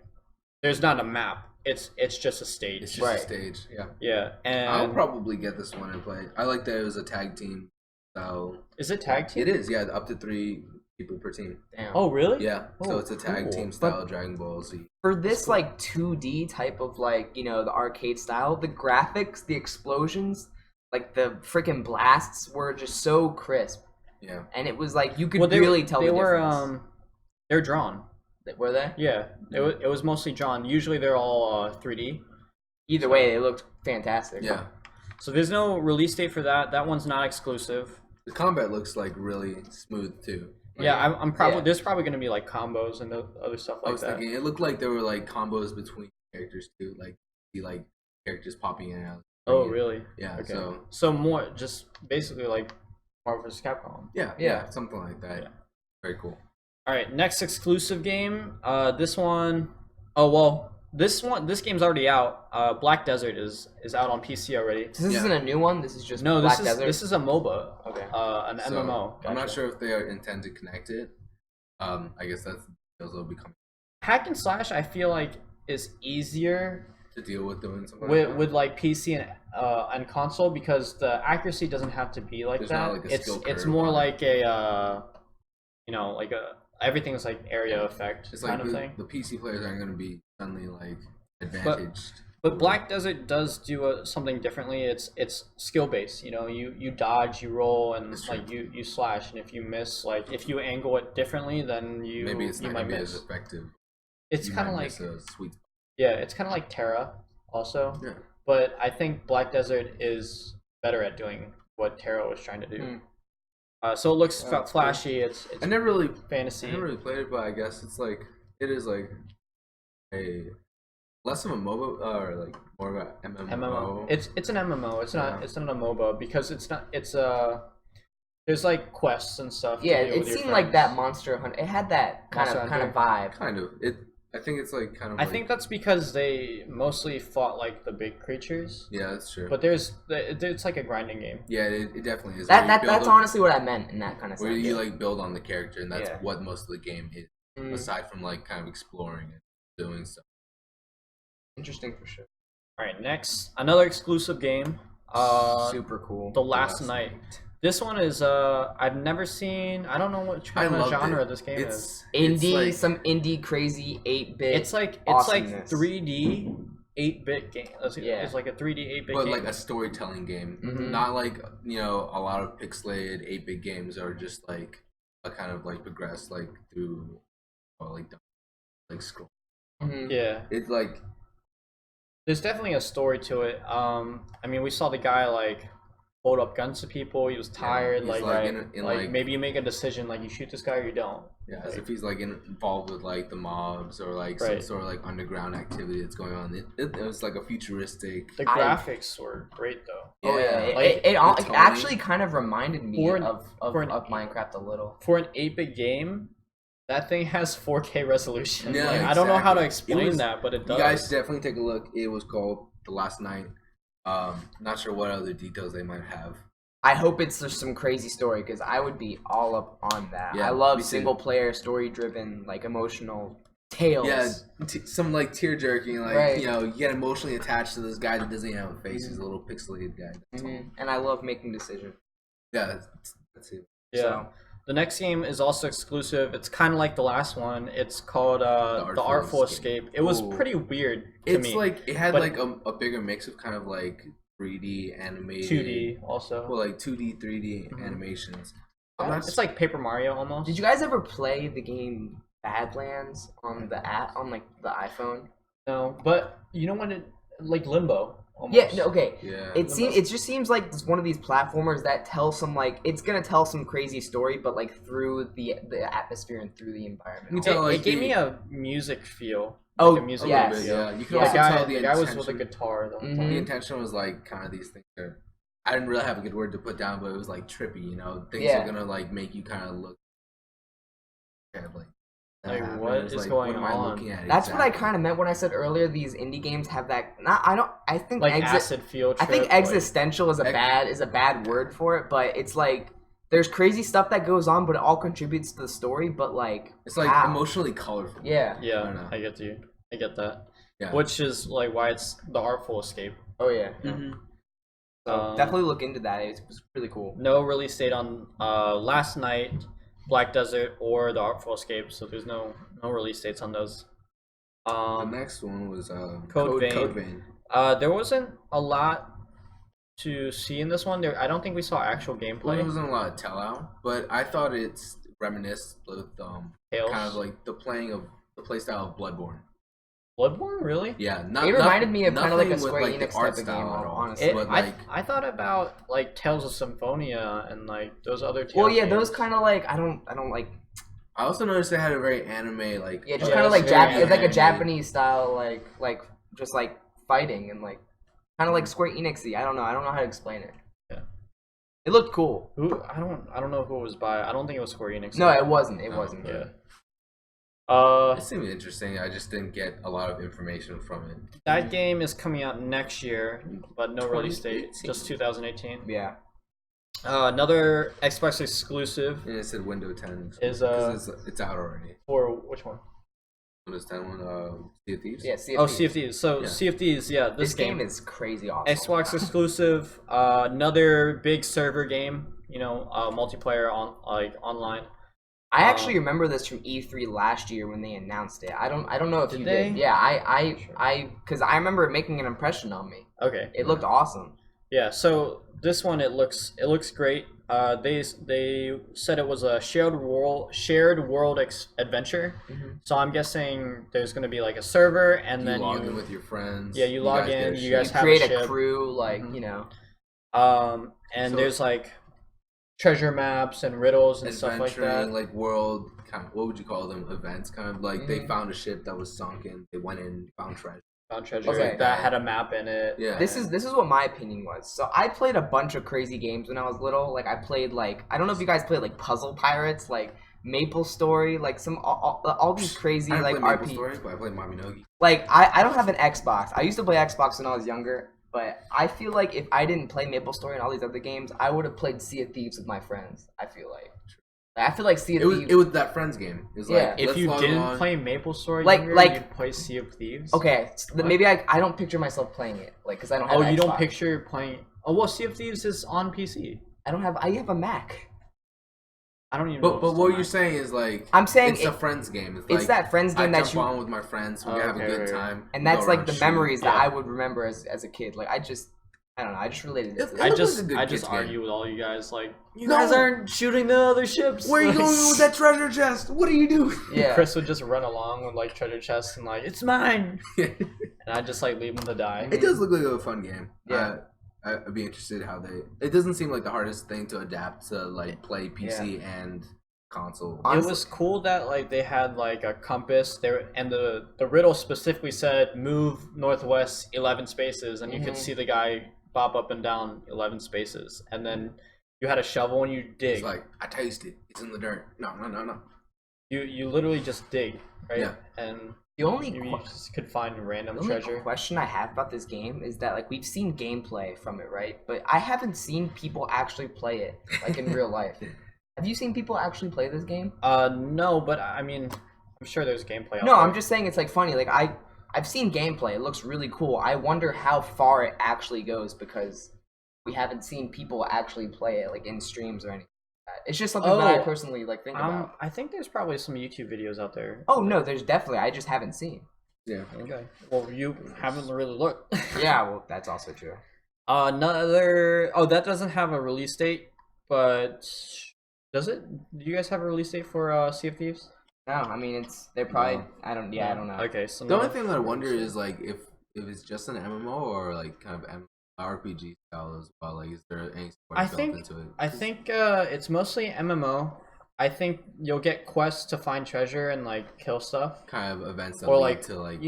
there's not a map. It's just a stage. It's just a stage. Yeah. Yeah, and I'll probably get this one and play. I like that it was a tag team. So is it tag team? It is. Yeah, up to 3 people per team. Damn. Oh, really? Yeah. So it's a tag team style Dragon Ball Z. For this like 2D type of like, the arcade style, the graphics, the explosions, like the freaking blasts were just so crisp. Yeah. And it was like you could really tell the difference. They're drawn. Were they? Yeah. It was mostly drawn. Usually they're all 3D. Either way, they looked fantastic. Yeah. So there's no release date for that. That one's not exclusive. The combat looks like really smooth too. Like, yeah, I'm probably there's probably gonna be like combos and other stuff like that. Thinking, it looked like there were like combos between characters too, like see like characters popping in and out. Oh, really? Yeah. Okay. So more just basically like Marvel vs. Capcom. Yeah, something like that. Yeah. Very cool. All right, next exclusive game. This one. Oh well, this game's already out. Black Desert is out on PC already. So this isn't a new one. This is just Black Desert. This is a MOBA. Okay. An MMO. Gotcha. I'm not sure if they intend to connect it. I guess those will become. Hack and slash, I feel like, is easier to deal with doing something with like PC and console, because the accuracy doesn't have to be like that. Not like a skill curve. It's more like a like a everything's like area effect kind of thing. The PC players aren't going to be suddenly like advantaged. But Black Desert does do something differently. It's skill based. You dodge, you roll, and like you slash. And if you miss, like if you angle it differently, then you maybe it's you not might be miss. as effective. It's kind of like a sweet spot. Yeah, it's kind of like Terra also. Yeah. But I think Black Desert is better at doing what Terra was trying to do. So it looks flashy. Cool. It's I never really fantasy. I never really played it, but I guess it is like a less of a MOBA or like more of a MMO. It's an MMO. It's not a MOBA because it's there's like quests and stuff. Yeah, it seemed like that Monster Hunter. It had that kind of vibe. Kind of. I think it's like kind of. I think that's because they mostly fought like the big creatures. Yeah, that's true. But it's like a grinding game. Yeah, it definitely is. That's honestly what I meant in that kind of sense. Where you like build on the character, and that's what most of the game is. Aside from like kind of exploring and doing stuff. Interesting for sure. All right, next another exclusive game. Super cool. The Last Night. This one is I've never seen. I don't know what kind of genre this game is. Indie, some indie crazy 8-bit. It's like 3D 8-bit game. It's like a 3D 8-bit game. But like a storytelling game, not like a lot of pixelated 8-bit games are just like a kind of like progress like through like scroll. Yeah, it's like there's definitely a story to it. I mean, we saw the guy like hold up guns to people. He was tired. Like maybe you make a decision like you shoot this guy or you don't. Yeah, as if he's like involved with like the mobs or like some sort of like underground activity that's going on. It was like a futuristic. The graphics were great though. Oh yeah, it actually kind of reminded me of Minecraft a little. For an 8-bit game, that thing has 4K resolution. Yeah, I don't know how to explain that, but it does. You guys should definitely take a look. It was called The Last Night. Not sure what other details they might have. I hope it's just some crazy story because I would be all up on that. Yeah, I love single player, story driven, like emotional tales. Yeah, some like tear jerking, like you get emotionally attached to this guy that doesn't even have a face. He's a little pixelated guy. And I love making decisions. Yeah, that's it. Yeah. So, the next game is also exclusive. It's kind of like the last one. It's called The Artful Escape. It was pretty weird to me. It's like it had like a bigger mix of kind of like 3D animated, 2D also. Well, like 2D, 3D animations. It's like Paper Mario almost. Did you guys ever play the game Badlands on the app on like the iPhone? No, but you know what? Like Limbo. Almost. Yeah. Okay. Yeah. It just seems like it's one of these platformers that tells some it's gonna tell some crazy story, but like through the atmosphere and through the environment. It gave me a music feel. Oh, like a music yes. Yeah. You can also tell the guy was with a guitar. The intention was like kind of these things that I didn't really have a good word to put down, but it was like trippy. Things are gonna like make you kind of look kind of like. Like what is going on? That's what I kind of meant when I said earlier. These indie games have that. I think like acid feel. I think existential is a bad word for it, but it's like there's crazy stuff that goes on, but it all contributes to the story. But like it's like emotionally colorful. Yeah. Yeah. I get that. Yeah. Which is like why it's The Artful Escape. Oh yeah. So definitely look into that. It was really cool. No release date on Last Night, Black Desert, or The Artful Escape, so there's no release dates on those. The next one was Code Vein. There wasn't a lot to see in this one. I don't think we saw actual gameplay. Well, there wasn't a lot of tell out, but I thought it's reminisced with Tales? Kind of like the playstyle of Bloodborne. Bloodborne, really? Yeah, it reminded me of kind of like a Square Enix type of game, honestly. I thought about like Tales of Symphonia and like those other Tales. Well, yeah, those kind of like I don't like. I also noticed they had a very anime like. Yeah, just kind of like it's like a Japanese style like just like fighting and like kind of like Square Enix-y. I don't know how to explain it. Yeah, it looked cool. I don't know who it was by. I don't think it was Square Enix. No, it wasn't. It wasn't. Yeah. It seemed interesting. I just didn't get a lot of information from it. That game is coming out next year, but no release date. Just 2018. Yeah. Another Xbox exclusive. And it said Windows 10 is it's out already. For which one? Windows 10 one. Sea of Thieves. Yeah, Sea of Thieves. Sea of Thieves. So Sea of Thieves. Yeah, this game is crazy awesome. Xbox exclusive. Another big server game. Multiplayer online. I actually remember this from E3 last year when they announced it. I don't know if you did. Yeah, because I remember it making an impression on me. Okay. It looked awesome. Yeah. So this one, it looks great. They said it was a shared world adventure. So I'm guessing there's going to be like a server, and then log in with your friends. Yeah, you log in. You guys create a crew, like and there's like treasure maps and riddles and stuff like that. Like world kind of, what would you call them? Events, kind of like they found a ship that was sunken. They went in, found treasure. That had a map in it. Yeah. This is what my opinion was. So I played a bunch of crazy games when I was little. Like I played I don't know if you guys played like Puzzle Pirates. Like Maple Story, like all these crazy I like play Maple RPG. Story, but I play Maminogi. Like I don't have an Xbox. I used to play Xbox when I was younger, but I feel like if I didn't play Maple Story and all these other games, I would have played Sea of Thieves with my friends. I feel like Sea of Thieves. It was that Friends game. It was like, if you didn't play Maple Story, like you'd play Sea of Thieves. Okay, so maybe I don't picture myself playing it, like because I don't have. Oh, you don't picture playing. Oh well, Sea of Thieves is on PC. I have a Mac. I don't even know. But what you're saying is like I'm saying it's a Friends game. It's like, that Friends game that jump on with my friends. We have a good time. And that's like the memories that I would remember as a kid. Like I don't know. I just related it. I just argue with all you guys. Like you guys aren't shooting the other ships. Where are you going with that treasure chest? What do you do? Yeah. Chris would just run along with like treasure chests and like it's mine. And I just like leave them to die. It does look like a fun game. Yeah. I'd be interested how it doesn't seem like the hardest thing to adapt to like play PC and console. Honestly. It was cool that like they had like a compass there, and the riddle specifically said move northwest 11 spaces, and you could see the guy bop up and down 11 spaces, and then you had a shovel and you dig. It's like I taste it. It's in the dirt. No. You literally just dig, right? Yeah. And you just could find random treasure. The only question I have about this game is that like we've seen gameplay from it, right? But I haven't seen people actually play it like in real life. Have you seen people actually play this game? No, but I mean, I'm sure there's gameplay. No, I'm just saying it's like funny. Like I've seen gameplay. It looks really cool. I wonder how far it actually goes because we haven't seen people actually play it like in streams or anything. It's just something that I personally like think about. I think there's probably some YouTube videos out there. Oh no, there's definitely. I just haven't seen. Yeah. Okay. Well, you haven't really looked. Yeah. Well, that's also true. Another. Oh, that doesn't have a release date, but does it? Do you guys have a release date for Sea of Thieves? No, I mean they're probably. No. I don't know. Okay. So the only thing that I wonder is like if it's just an MMO or like kind of RPG style as well. Like, is there any built into it? I think it's mostly MMO. I think you'll get quests to find treasure and like kill stuff. Kind of events that or lead like to like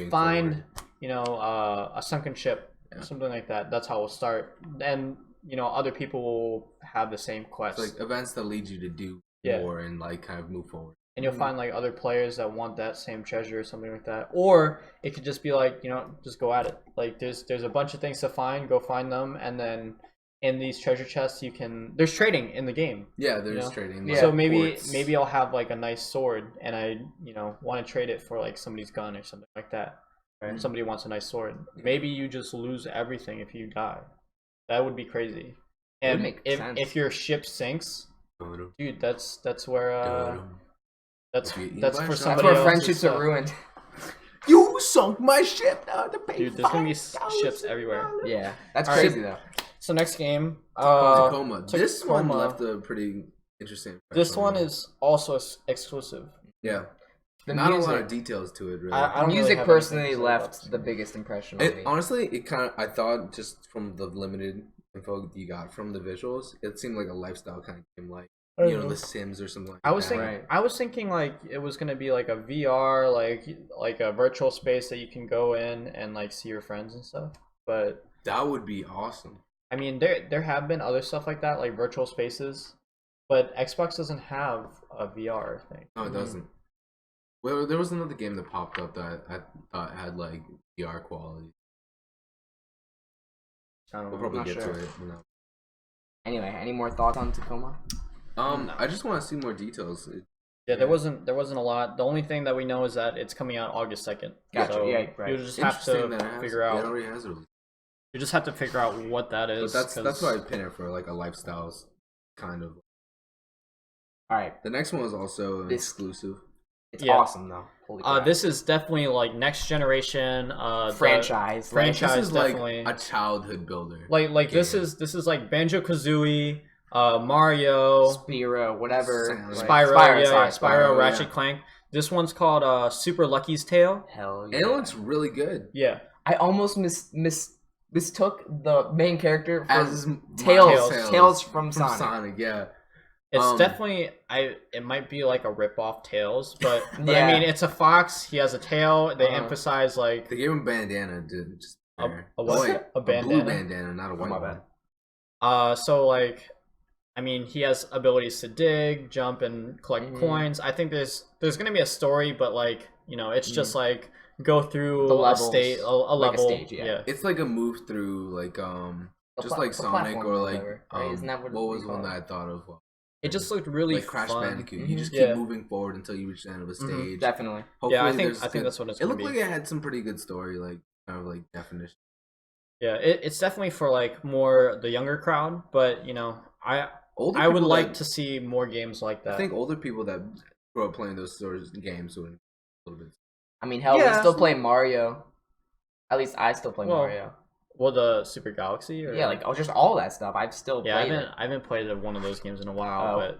find forward. A sunken ship, something like that. That's how we'll start. And other people will have the same quests. It's like events that lead you to do more and like kind of move forward. And you'll find like other players that want that same treasure or something like that. Or it could just be like, just go at it. Like there's a bunch of things to find, go find them, and then in these treasure chests there's trading in the game. Yeah, there's trading. Yeah. So maybe I'll have like a nice sword and I want to trade it for like somebody's gun or something like that. Right? Somebody wants a nice sword. Maybe you just lose everything if you die. That would be crazy. And if your ship sinks, dude, that's where That's for somebody else. That's where friendships are ruined. You sunk my ship. Dude, there's gonna be ships everywhere. Yeah, that's crazy though. So next game, Tacoma. This one left a pretty interesting impression. This one is also exclusive. Yeah. Not a lot of details to it, really. The music personally left the biggest impression on me. Honestly, I thought just from the limited info you got from the visuals, it seemed like a lifestyle kind of game, like The Sims or something like that. I was thinking like it was gonna be like a VR, like a virtual space that you can go in and like see your friends and stuff. But that would be awesome. I mean, there have been other stuff like that, like virtual spaces, but Xbox doesn't have a VR thing. No, it doesn't. Well, there was another game that popped up that I thought had like VR quality. We'll probably get to it. Anyway, any more thoughts on Tacoma? I just want to see more details. Yeah, there wasn't a lot. The only thing that we know is that it's coming out August 2nd. Gotcha. So right. You just have to figure out. It already has it. You just have to figure out what that is. But that's why I pin it for like a lifestyle kind of. All right. The next one is also exclusive. It's awesome though. Holy crap. This is definitely like next generation franchise. This is definitely like a childhood builder. Like this is like Banjo-Kazooie, Mario, Spyro, whatever. Spyro, Ratchet Clank. This one's called Super Lucky's Tale. Hell yeah. And it looks really good. Yeah. I almost mistook the main character for as Tails from Sonic. Yeah. It's definitely it might be like a rip off Tails, but I mean it's a fox. He has a tail. They emphasize like they gave him a bandana. Just a what? A bandana. A blue bandana, not a white one. So like I mean, he has abilities to dig, jump, and collect coins. I think there's gonna be a story, but like it's just like go through The a levels, state, a like a level. stage, yeah. It's like a move through, like just like Sonic or like whatever, right? Isn't that what was one that I thought of? It just looked really like Crash fun. Bandicoot. You just keep moving forward until you reach the end of a stage. Definitely. Hopefully yeah, I think that's what it's. It looked like it had some pretty good story, like kind of like definition. Yeah, it's definitely for like more the younger crowd, but I would like to see more games like that. I think older people that grew up playing those sorts of games would a little bit. I mean, hell, we still play Mario. At least I still play Mario. Well, the Super Galaxy, or like just all that stuff. I've still played it. I haven't played one of those games in a while,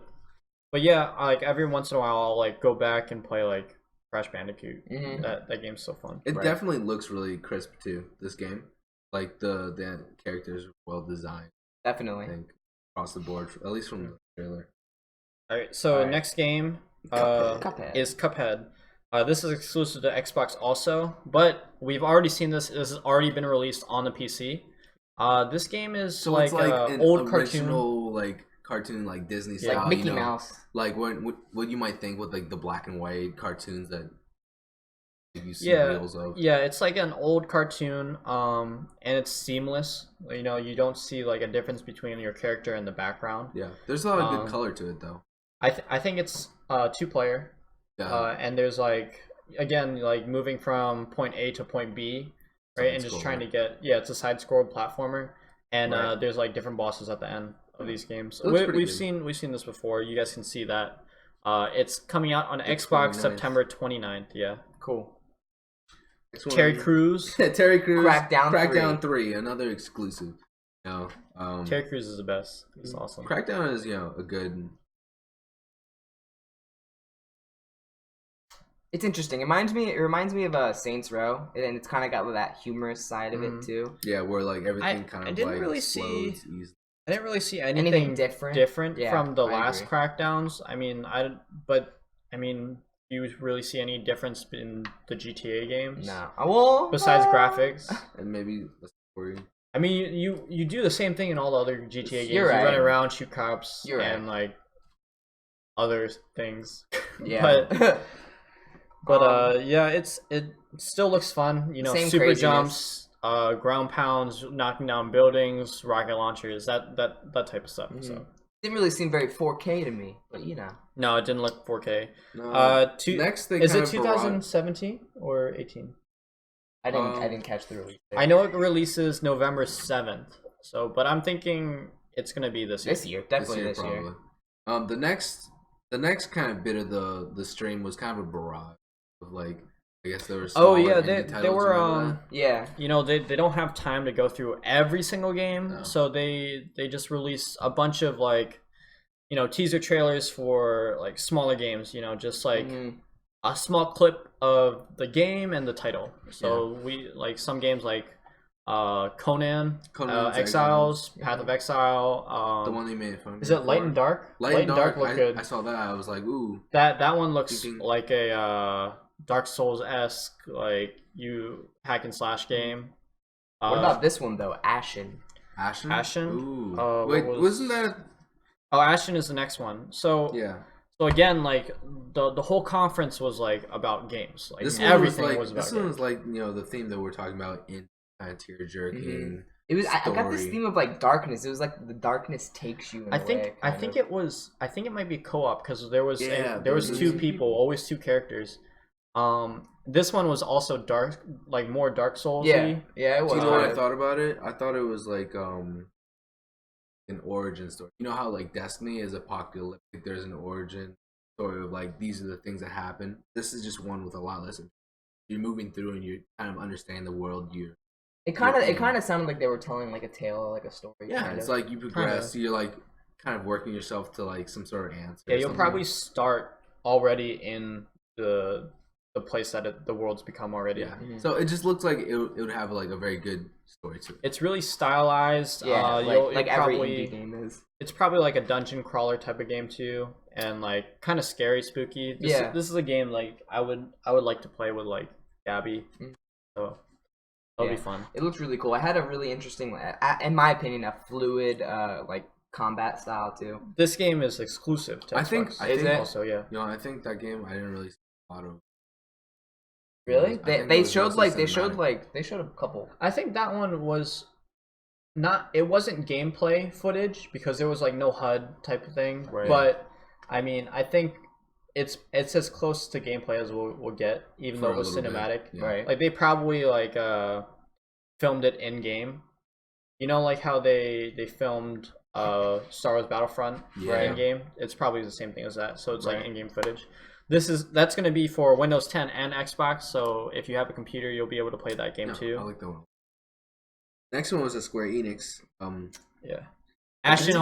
but yeah, like every once in a while I'll like go back and play like Crash Bandicoot. That game's so fun. It definitely looks really crisp too. This game, like the characters are well designed. Definitely. I think across the board, at least from the trailer. All right, so next game is Cuphead. This is exclusive to Xbox also, but we've already seen this. This has already been released on the PC. This game is it's like an old original cartoon like Disney style, like Mickey Mouse. Like what you might think with like the black and white cartoons that you see reels of. Yeah, it's like an old cartoon, and it's seamless. You don't see like a difference between your character and the background. Yeah, there's a lot of good color to it though. I think it's 2-player. And there's like again like moving from point A to point B, right? And just trying to get it's a side scroll platformer, and there's like different bosses at the end of these games. We've seen this before. You guys can see that. It's coming out on Xbox 29th. September 29th. Yeah, cool. Terry Crews. Terry Crews. Crackdown 3, another exclusive. Terry Crews is the best. It's awesome. Crackdown is a good. It's interesting. It reminds me of Saints Row, and it's kind of got that humorous side of it too. Yeah, where like everything I didn't really see anything different from the last Crackdowns. I mean, do you really see any difference in the GTA games? No. Well, besides graphics and maybe the story. I mean, you do the same thing in all the other GTA games. You're right. You run around, shoot cops, and like other things. Yeah. But yeah, it still looks fun. Same super craziness. jumps, ground pounds, knocking down buildings, rocket launchers, that type of stuff. So didn't really seem very 4K to me, but no, it didn't look 4K. No. Next thing is it 2017 or 18? I didn't catch the release date. I know it releases November 7th. So, but I'm thinking it's gonna be this year. This year, definitely this year. The next kind of bit of the stream was kind of a barrage of like, I guess there was. They were they don't have time to go through every single game, so they just released a bunch of like teaser trailers for like smaller games, just like a small clip of the game and the title. So we like some games like Conan Exiles, Path of Exile, the one they made fun. Is it Light and Dark? Light and Dark looked good. I saw that. I was like, ooh. That one looks like a Dark Souls-esque, like you hack and slash game. What about this one though? Ashen. Ooh. Wait, wasn't that? Oh, Ashen is the next one. So So again, like the whole conference was like about games. Like everything was about. This one was like the theme that we're talking about in kind of tear jerking. It was. I got this theme of like darkness. It was like the darkness takes you. I think it might be co-op because there was two people, always two characters. This one was also dark, like more Dark Souls-y. Yeah, it was. You know what I thought about it? I thought it was like an origin story. You know how like Destiny is apocalyptic. There's an origin story of like these are the things that happen. This is just one with a lot less. You're moving through and you kind of understand the world. It kind of sounded like they were telling like a tale or like a story. Yeah, it's like you progress. You're like kind of working yourself to like some sort of answer. Yeah, you'll probably start already in the place that the world's become already. Yeah. So it just looks like it would have like a very good story to it. It's really stylized. Yeah, like every indie game is. It's probably like a dungeon crawler type of game too, and like kind of scary, spooky. This is a game like I would like to play with like Gabby. So that'll be fun. It looks really cool. I had a really interesting, in my opinion, a fluid like combat style too. This game is exclusive to Xbox. I think also, yeah. I think that game I didn't really see a lot of. Really? They showed a couple. I think that one was it wasn't gameplay footage because there was like no HUD type of thing. Right. But I mean, I think it's as close to gameplay as we'll get, even though it was cinematic. Yeah. Right. Like they probably like filmed it in game. You know, like how they filmed Star Wars Battlefront in game. It's probably the same thing as that. So it's like in game footage. That's going to be for Windows 10 and Xbox. So if you have a computer, you'll be able to play that game too. I like that one. Next one was a Square Enix. Yeah. Ashton.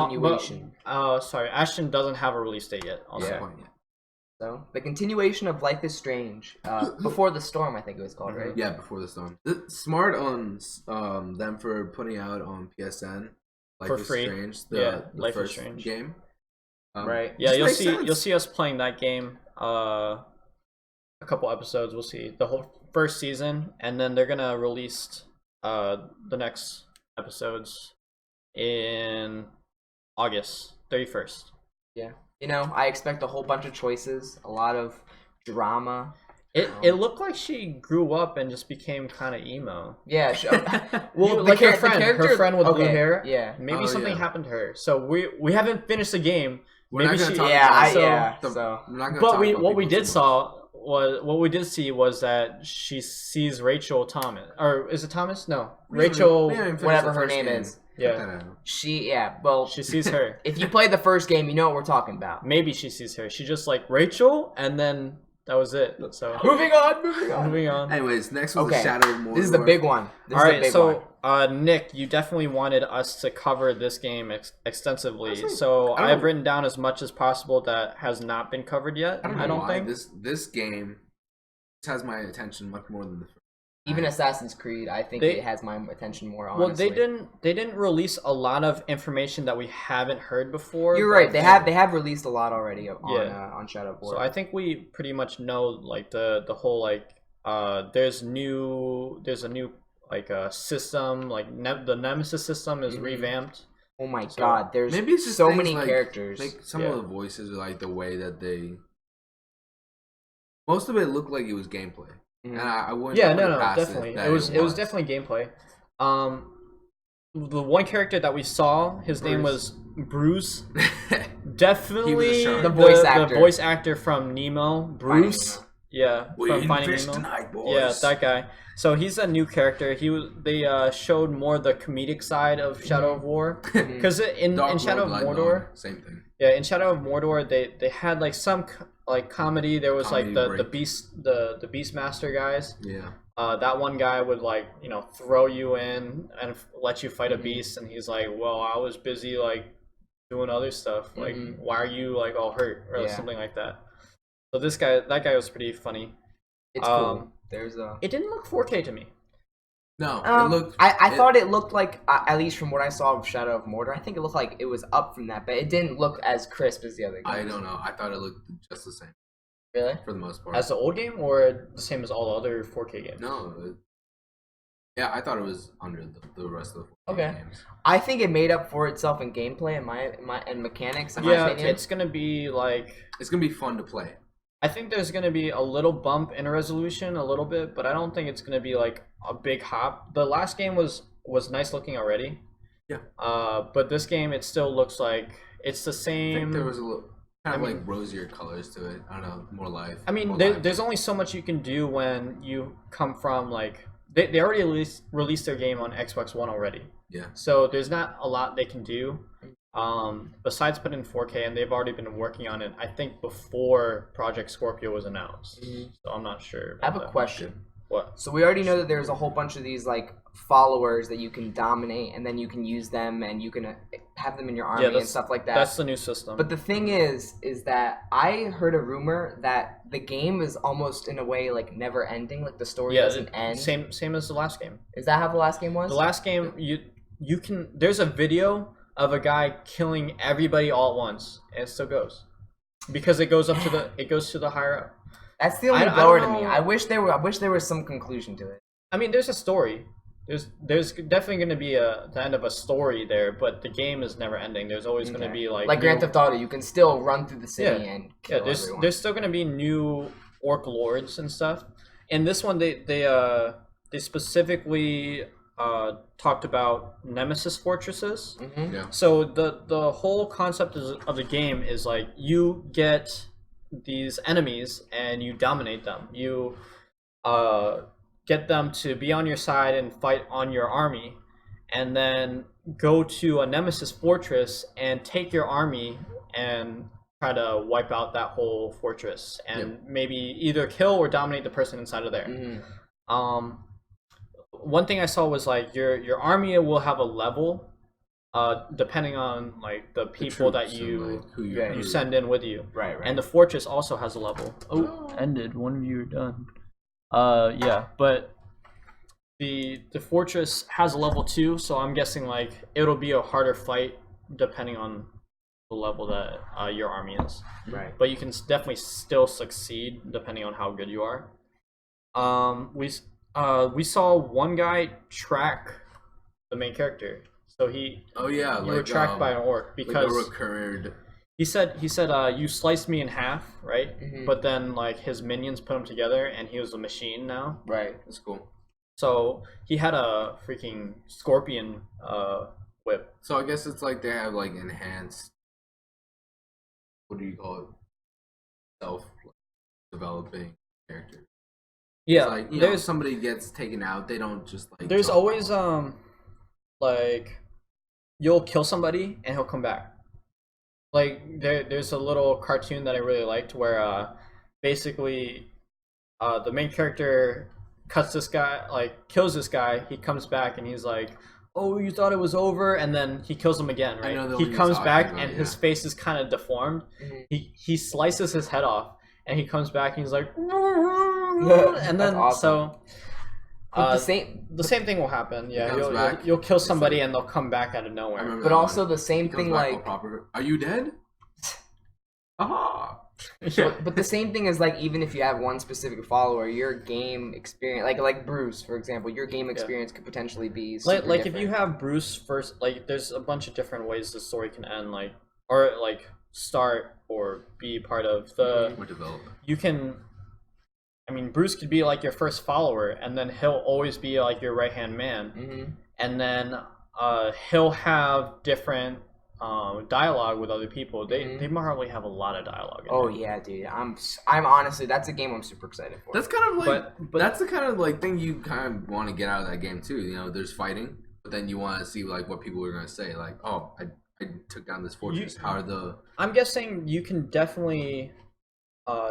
Ashton doesn't have a release date yet. Also. Yeah. So the continuation of Life is Strange, Before the Storm, I think it was called, right? Yeah, Before the Storm. Smart on them for putting out on PSN. Life for is free. Strange, Life first is Strange game. Right. Yeah, you'll see us playing that game. A couple episodes. We'll see the whole first season, and then they're gonna release the next episodes in August 31st. Yeah. I expect a whole bunch of choices, a lot of drama. It looked like she grew up and just became kind of emo. Yeah. Well, like her friend with blue hair. Yeah. Maybe something happened to her. So we haven't finished the game. We're Maybe not she. gonna What we did see was that she sees Rachel Thomas, or is it Thomas? No, Rachel, whatever her name is. Yeah. She sees her. If you played the first game, you know what we're talking about. Maybe she sees her. She just like Rachel, and then that was it. So moving on. Anyways, next was the Shadow of Mordor. This is the big one. Nick, you definitely wanted us to cover this game extensively. So I've written down as much as possible that has not been covered yet. I don't think this game has my attention much more than the first. Even Assassin's Creed, I think it has my attention more. Honestly. Well, they didn't release a lot of information that we haven't heard before. You're right. They have released a lot already on Shadow of War. So I think we pretty much know like the whole like there's a new like system, like the Nemesis system is revamped. Oh my god, there's maybe it's just so many characters. Like some of the voices, like the way that they. Most of it looked like it was gameplay. And I wouldn't. Yeah, no, definitely. It was definitely gameplay. The one character that we saw, his name was Bruce. Definitely the voice actor from Nemo, Bruce. Yeah, from Finding Nemo. Tonight, boys. Yeah, that guy. So he's a new character. They showed more the comedic side of Shadow of War, because in Shadow of Mordor, same thing. Yeah, in Shadow of Mordor, they had like some like comedy. There was like the Beastmaster guys. Yeah. That one guy would like throw you in and let you fight a beast, and he's like, "Well, I was busy like doing other stuff. Like, why are you like all hurt or something like that?" So that guy was pretty funny. It's cool. It didn't look 4K to me. No, it looked. I thought it looked like, at least from what I saw of Shadow of Mordor, I think it looked like it was up from that, but it didn't look as crisp as the other games. I don't know. I thought it looked just the same. Really? For the most part. As the old game, or the same as all the other 4K games? No. Yeah, I thought it was under the rest of the 4K games. I think it made up for itself in gameplay and mechanics. In my opinion. It's gonna be like. It's gonna be fun to play. I think there's going to be a little bump in resolution, a little bit, but I don't think it's going to be like a big hop. The last game was nice looking already. Yeah. But this game, it still looks like it's the same. I think there was a little kind of like rosier colors to it. I don't know, more life. I mean, there's only so much you can do when you come from like they already released their game on Xbox One already. Yeah. So there's not a lot they can do. Besides put in 4K, and they've already been working on it, I think, before Project Scorpio was announced. So I'm not sure. I have a question. What? So we already know that there's a whole bunch of these like followers that you can dominate, and then you can use them, and you can have them in your army and stuff like that. That's the new system. But the thing is that I heard a rumor that the game is almost in a way like never ending, like the story doesn't end. Same as the last game. Is that how the last game was? The last game, you can. There's a video of a guy killing everybody all at once, and it still goes because it goes to the higher up. That's the only blower to me. I wish there was some conclusion to it. I mean, there's a story. there's definitely going to be the end of a story there, but the game is never ending. There's always going to be like Grand Theft Auto. You can still run through the city and kill everyone. There's still going to be new orc lords and stuff. In this one, they specifically talked about nemesis fortresses. Mm-hmm. Yeah. So the whole concept of the game is like you get these enemies and you dominate them. You get them to be on your side and fight on your army, and then go to a nemesis fortress and take your army and try to wipe out that whole fortress and maybe either kill or dominate the person inside of there. Mm-hmm. One thing I saw was like your army will have a level depending on like the people that you you send in with you. Right. And the fortress also has a level. Oh, ended. One of you are done. Yeah, but the fortress has a level 2, so I'm guessing like it'll be a harder fight depending on the level that your army is. Right. But you can definitely still succeed depending on how good you are. We saw one guy track the main character, so you were tracked by an orc because like a recurred. He said you sliced me in half, right? Mm-hmm. But then like his minions put him together and he was a machine now. Right. That's cool. So he had a freaking scorpion whip. So I guess it's like they have like enhanced. What do you call it? Self-developing characters. Yeah, it's like there's somebody gets taken out, they don't just like. There's always like you'll kill somebody and he'll come back. Like there's a little cartoon that I really liked where basically the main character cuts this guy, like kills this guy, he comes back and he's like, oh, you thought it was over, and then he kills him again, right? He comes back and his face is kind of deformed. Mm-hmm. He slices his head off and he comes back and he's like and then awesome. So the same thing will happen. Yeah, you'll kill somebody and they'll come back out of nowhere. But also the same thing, like, are you dead? Aha. Yeah. But the same thing is like, even if you have one specific follower, your game experience, like Bruce, for example, your game experience could potentially be like if you have Bruce first, like there's a bunch of different ways the story can end, like or like start or be part of the or develop. You can. I mean, Bruce could be like your first follower, and then he'll always be like your right-hand man. Mm-hmm. And then he'll have different dialogue with other people. They probably have a lot of dialogue. Yeah, dude. I'm honestly, that's a game I'm super excited for. That's kind of like, but that's the kind of like thing you kind of want to get out of that game too. You know, there's fighting, but then you want to see like what people are gonna say. Like, oh, I took down this fortress. How are the? I'm guessing you can definitely.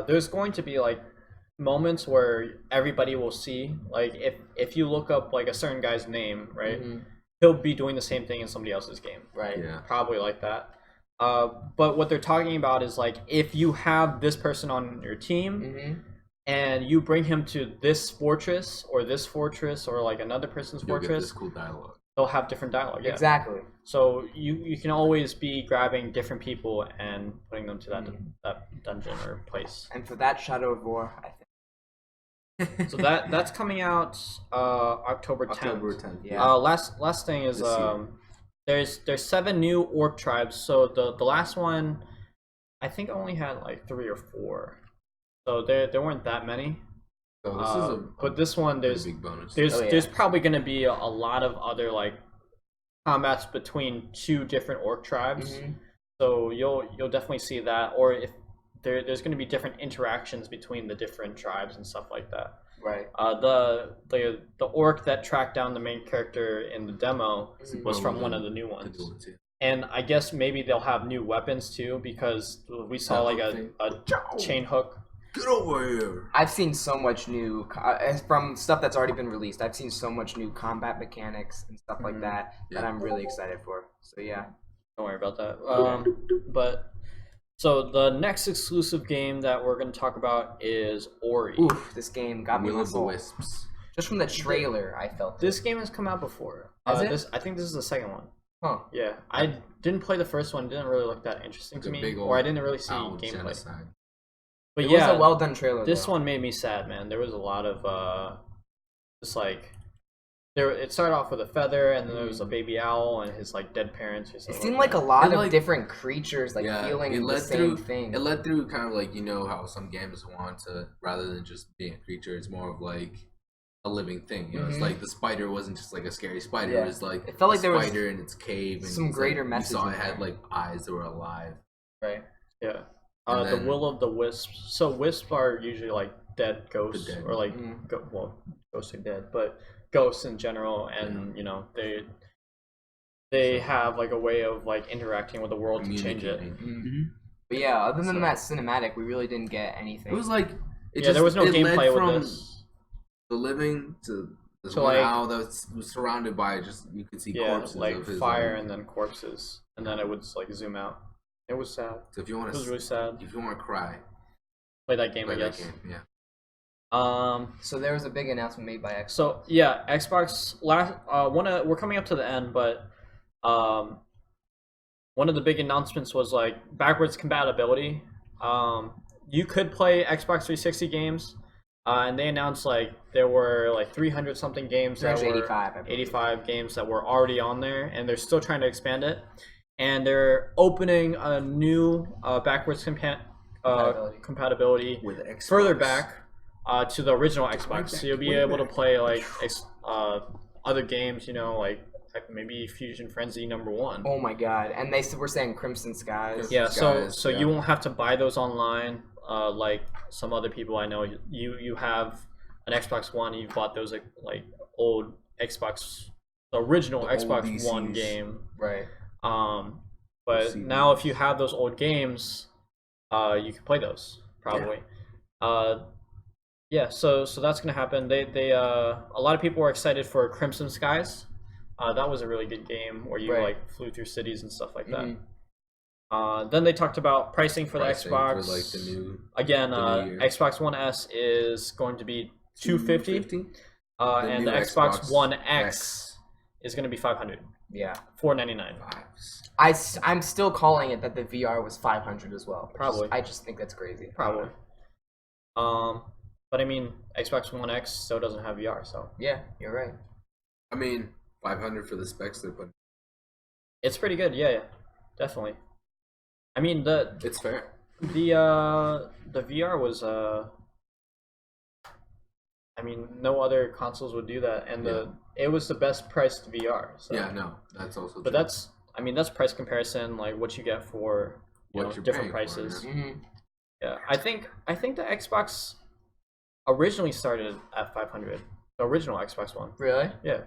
There's going to be like moments where everybody will see, like if you look up like a certain guy's name, right, he'll be doing the same thing in somebody else's game, right? Yeah, probably like that. But what they're talking about is like if you have this person on your team and you bring him to this fortress or like another person's fortress, get this cool dialogue. They'll have different dialogue. Yeah. Exactly. So you can always be grabbing different people and putting them to that dungeon or place. And for that, Shadow of War, I think. So that's coming out October 10th. October 10th. Yeah. Last thing is there's 7 new orc tribes. So the last one, I think only had like 3 or 4. So there weren't that many. So but this one there's big bonus. There's probably going to be a lot of other like combats between 2 different orc tribes. So you'll definitely see that, or if there's going to be different interactions between the different tribes and stuff like that. Right. The orc that tracked down the main character in the demo was from one of the new ones. And I guess maybe they'll have new weapons too, because we saw like a chain hook. Get over here! I've seen so much new from stuff that's already been released. I've seen so much new combat mechanics and stuff like that that I'm really excited for. So yeah, don't worry about that. But so the next exclusive game that we're going to talk about is Ori. Oof, this game got me Will of the Wisps. Just from the trailer, I felt this game has come out before. I think this is the second one. Huh. Yeah, I didn't play the first one. Didn't really look that interesting to me, or I didn't really see gameplay. Genocide. But it was a well done trailer. This one made me sad, man. There was a lot of just like it started off with a feather, and then there was a baby owl and his like dead parents. Or it something seemed like a lot of different creatures feeling the same thing. It led through kind of like how some games want to, rather than just being a creature, it's more of like a living thing. It's like the spider wasn't just like a scary spider. Yeah. It was like it felt like there was spider in its cave, and some greater message. You saw it had like eyes that were alive. Right. Yeah. The will of the wisps. So wisps are usually like dead ghosts, or like ghosts are dead, but ghosts in general, and they have like a way of like interacting with the world to change it. But yeah, other than that cinematic, we really didn't get anything. It was like there was no gameplay with this. The living to this one owl that was surrounded by you could see corpses like of his fire and then corpses, and then it would like zoom out. It was sad. So if you want it was really sad. If you want to cry, play that game. I guess. Yeah. So there was a big announcement made by Xbox. So yeah, Xbox we're coming up to the end, but one of the big announcements was like backwards compatibility. You could play Xbox 360 games, and they announced like there were like 300 something games. 85 games that were already on there, and they're still trying to expand it. And they're opening a new backwards compatibility with Xbox. Further back to the original Xbox. So you'll be able to play like other games, like maybe Fusion Frenzy #1. Oh my god! And they were saying Crimson Skies. Yeah, so you won't have to buy those online like some other people I know. You have an Xbox One, you've bought those like old Xbox, the original Xbox One game, right? But now if you have those old games, you can play those probably. So that's gonna happen. They a lot of people were excited for Crimson Skies. That was a really good game where you like flew through cities and stuff like that. Then they talked about pricing for the Xbox. For, like, the new, Xbox One S is going to be $250, and the Xbox One X is going to be $500. Yeah, $499. I'm still calling it that the VR was $500 as well. Probably. I just think that's crazy. Probably. But I mean, Xbox One X still doesn't have VR, so yeah, you're right. I mean, $500 for the specs they're putting. It's pretty good. Yeah, definitely. I mean, it's fair. The VR was I mean, no other consoles would do that, and it was the best priced VR. So. Yeah, no, that's also. But true. that's price comparison, like what you get for different prices. Yeah, I think the Xbox originally started at $500. The original Xbox One. Really? Yeah.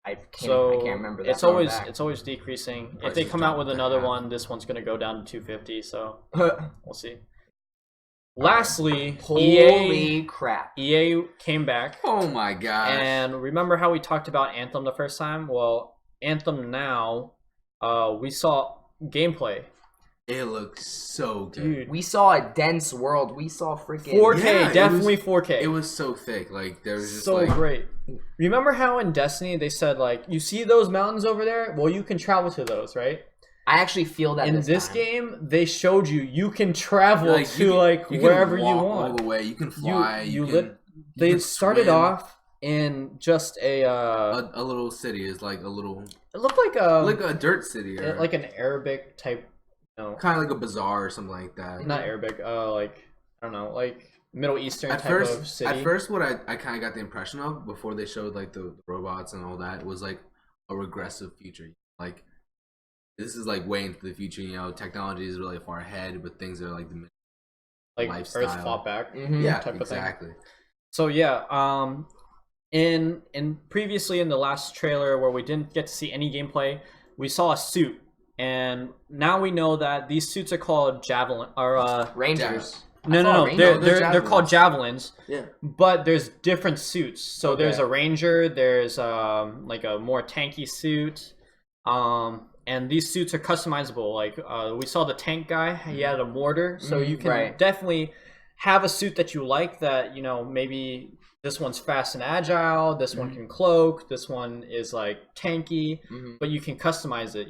I can't remember that. It's always decreasing. If they come out with another one, this one's gonna go down to $250. So we'll see. Lastly, holy crap! EA came back. Oh my god! And remember how we talked about Anthem the first time? Well, Anthem now, we saw gameplay. It looks so good. Dude, we saw a dense world. We saw freaking 4K, definitely 4K. It was so thick. Like there was just so great. Remember how in Destiny they said like, you see those mountains over there? Well, you can travel to those, right? I actually feel that in this game they showed you can travel to wherever you want. All the way. You can fly. They started off in just a little city. Is like a little. It looked like a dirt city, or like an Arabic type. Kind of like a bazaar or something like that. Not Arabic. Like I don't know, like Middle Eastern type of city. At first, what I kind of got the impression of before they showed like the robots and all that was like a regressive future. Like this is like way into the future. Technology is really far ahead, but things are like the lifestyle. Earth fought back. Yeah, type exactly. Of thing. So yeah, in previously in the last trailer where we didn't get to see any gameplay, we saw a suit. And now we know that these suits are called Javelin or Rangers. No. They're called Javelins. Yeah. But there's different suits. So there's a Ranger. There's like a more tanky suit. And these suits are customizable. Like we saw the tank guy. He had a mortar, so you can definitely have a suit that you like. That maybe. This one's fast and agile. This one can cloak. This one is like tanky, but you can customize it.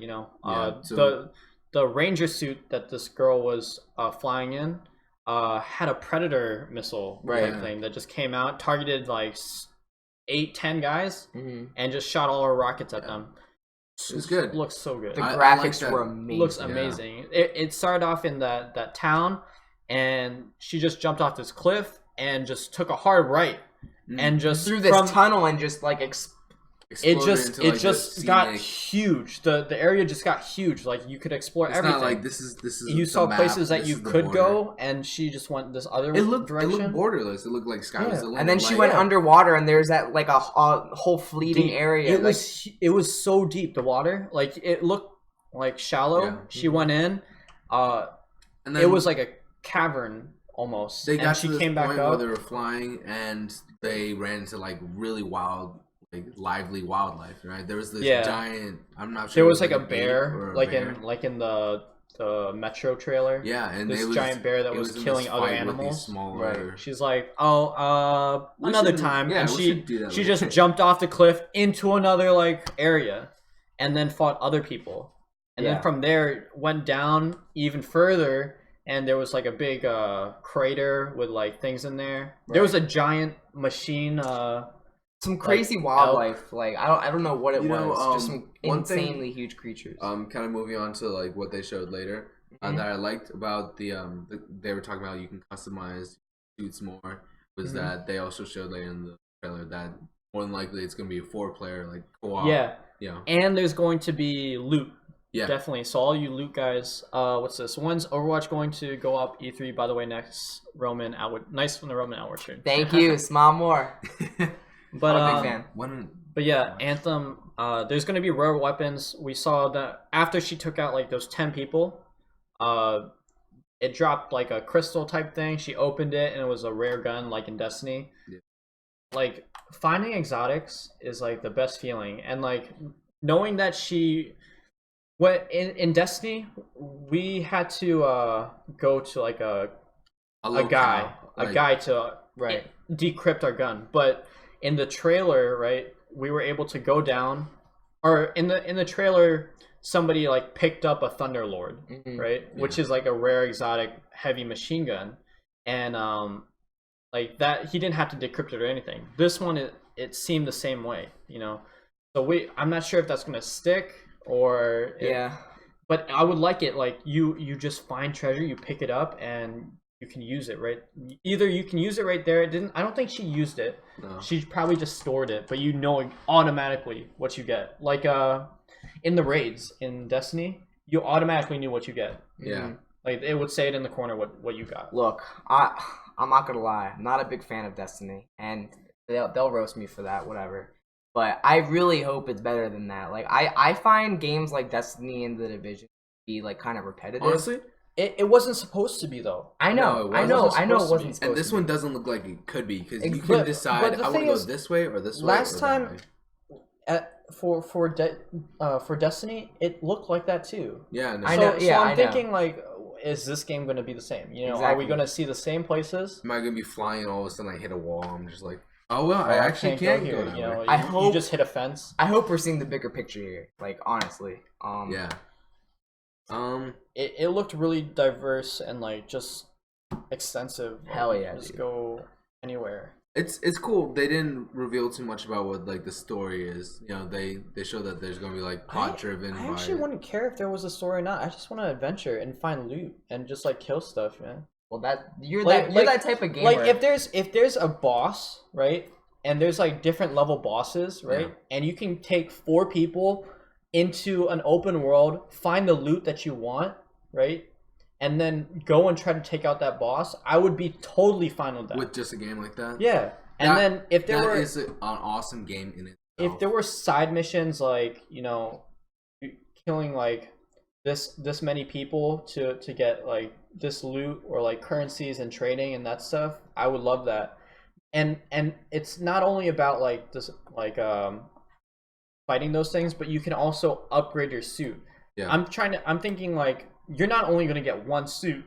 The Ranger suit that this girl was flying in had a Predator missile type thing that just came out, targeted like 8-10 guys and just shot all our rockets at them. It's good. Looks so good. The graphics were amazing. Looks amazing. It started off in that town, and she just jumped off this cliff and just took a hard right and just through this tunnel and just like it just got huge. The area just got huge. Like you could explore everything. It's not like this is. You saw places that you could go, and she just went this other direction. It looked borderless. It looked like Sky was the limit. And then she went underwater, and there's that like a whole fleeting area. It was so deep, the water. Like it looked like shallow. Yeah. She went in. And then it was like a cavern almost. They got she to this came back point up. where they were flying, and they ran into like really wild. Like lively wildlife, right? There was this giant. I'm not sure. There was like a bear, like in the Metro trailer. Yeah, and this giant bear that was killing other animals. Smaller. Right. She's like, another time, yeah, and she just jumped off the cliff into another like area, and then fought other people, and then from there went down even further, and there was like a big crater with like things in there. Right. There was a giant machine. Some crazy wildlife, like I don't know what it was, just some insanely huge creatures. Kind of moving on to like what they showed later that I liked about they were talking about you can customize suits more was that they also showed later in the trailer that more than likely it's gonna be a 4-player like co-op. Yeah, and there's going to be loot. Yeah, definitely. So all you loot guys, what's this? When's Overwatch going to go up? E3, by the way, next Roman Outward. Nice from the Roman Outward shirt. Thank you, smile more. But I'm a big fan. But yeah, Anthem. There's gonna be rare weapons. We saw that after she took out like those 10 people, it dropped like a crystal type thing. She opened it and it was a rare gun, like in Destiny. Yeah. Like finding exotics is like the best feeling, and like knowing that in Destiny we had to go to like a guy to decrypt our gun, but in the trailer, right, we were able to go down, or in the trailer, somebody like picked up a Thunderlord, right, which is like a rare exotic heavy machine gun, and like that he didn't have to decrypt it or anything. This one, it seemed the same way, you know. So I'm not sure if that's gonna stick or but I would like it. Like you just find treasure, you pick it up, and you can use it, right? Either you can use it right there. I don't think she used it. No. She probably just stored it, but you know automatically what you get. Like in the raids in Destiny, you automatically knew what you get. Yeah. Like it would say it in the corner what you got. Look, I'm not gonna lie. I'm not a big fan of Destiny, and they'll roast me for that, whatever. But I really hope it's better than that. Like I find games like Destiny and The Division be like kind of repetitive. Honestly. It wasn't supposed to be though. I know it wasn't supposed to be. And this one doesn't look like it could be because you can decide I want to go this way or this way. Last time, for Destiny, it looked like that too. Yeah, no. I know. So I'm thinking like, is this game going to be the same? You know, exactly. Are we going to see the same places? Am I going to be flying and all of a sudden I hit a wall? I'm just like, oh well, I actually can't go here. You know, I hope you just hit a fence. I hope we're seeing the bigger picture here. Like honestly. Yeah. It looked really diverse and like just extensive. Hell yeah, just go anywhere. It's cool. They didn't reveal too much about what like the story is. You know, they show that there's gonna be like plot driven. I actually wouldn't care if there was a story or not. I just want to adventure and find loot and just like kill stuff, man. Well, you're that type of gamer. Like if there's a boss, right, and there's like different level bosses, right, and you can take 4 people into an open world, find the loot that you want, right, and then go and try to take out that boss, I would be totally fine with that. With just a game like that? Yeah. And then if there were... That is an awesome game in itself. If there were side missions like, you know, killing like this many people to get like this loot or like currencies and trading and that stuff, I would love that. And it's not only about like this like fighting those things, but you can also upgrade your suit. Yeah. I'm thinking like you're not only gonna get one suit,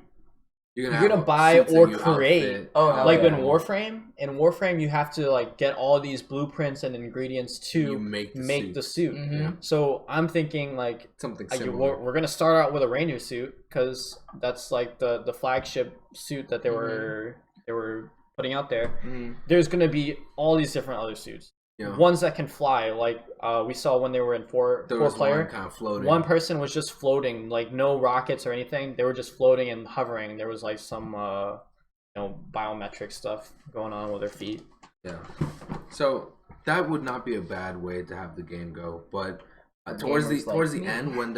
you're gonna buy or create. Like in Warframe. In Warframe, you have to like get all these blueprints and ingredients to make the suit. Mm-hmm. Yeah. So I'm thinking like something similar. We're gonna start out with a Ranger suit because that's like the flagship suit that they were putting out there. Mm-hmm. There's gonna be all these different other suits. ones that can fly. Like we saw when they were in four player. One kind of floating. One person was just floating, like no rockets or anything. They were just floating and hovering. There was like some biometric stuff going on with their feet. Yeah. So that would not be a bad way to have the game go, but towards the end when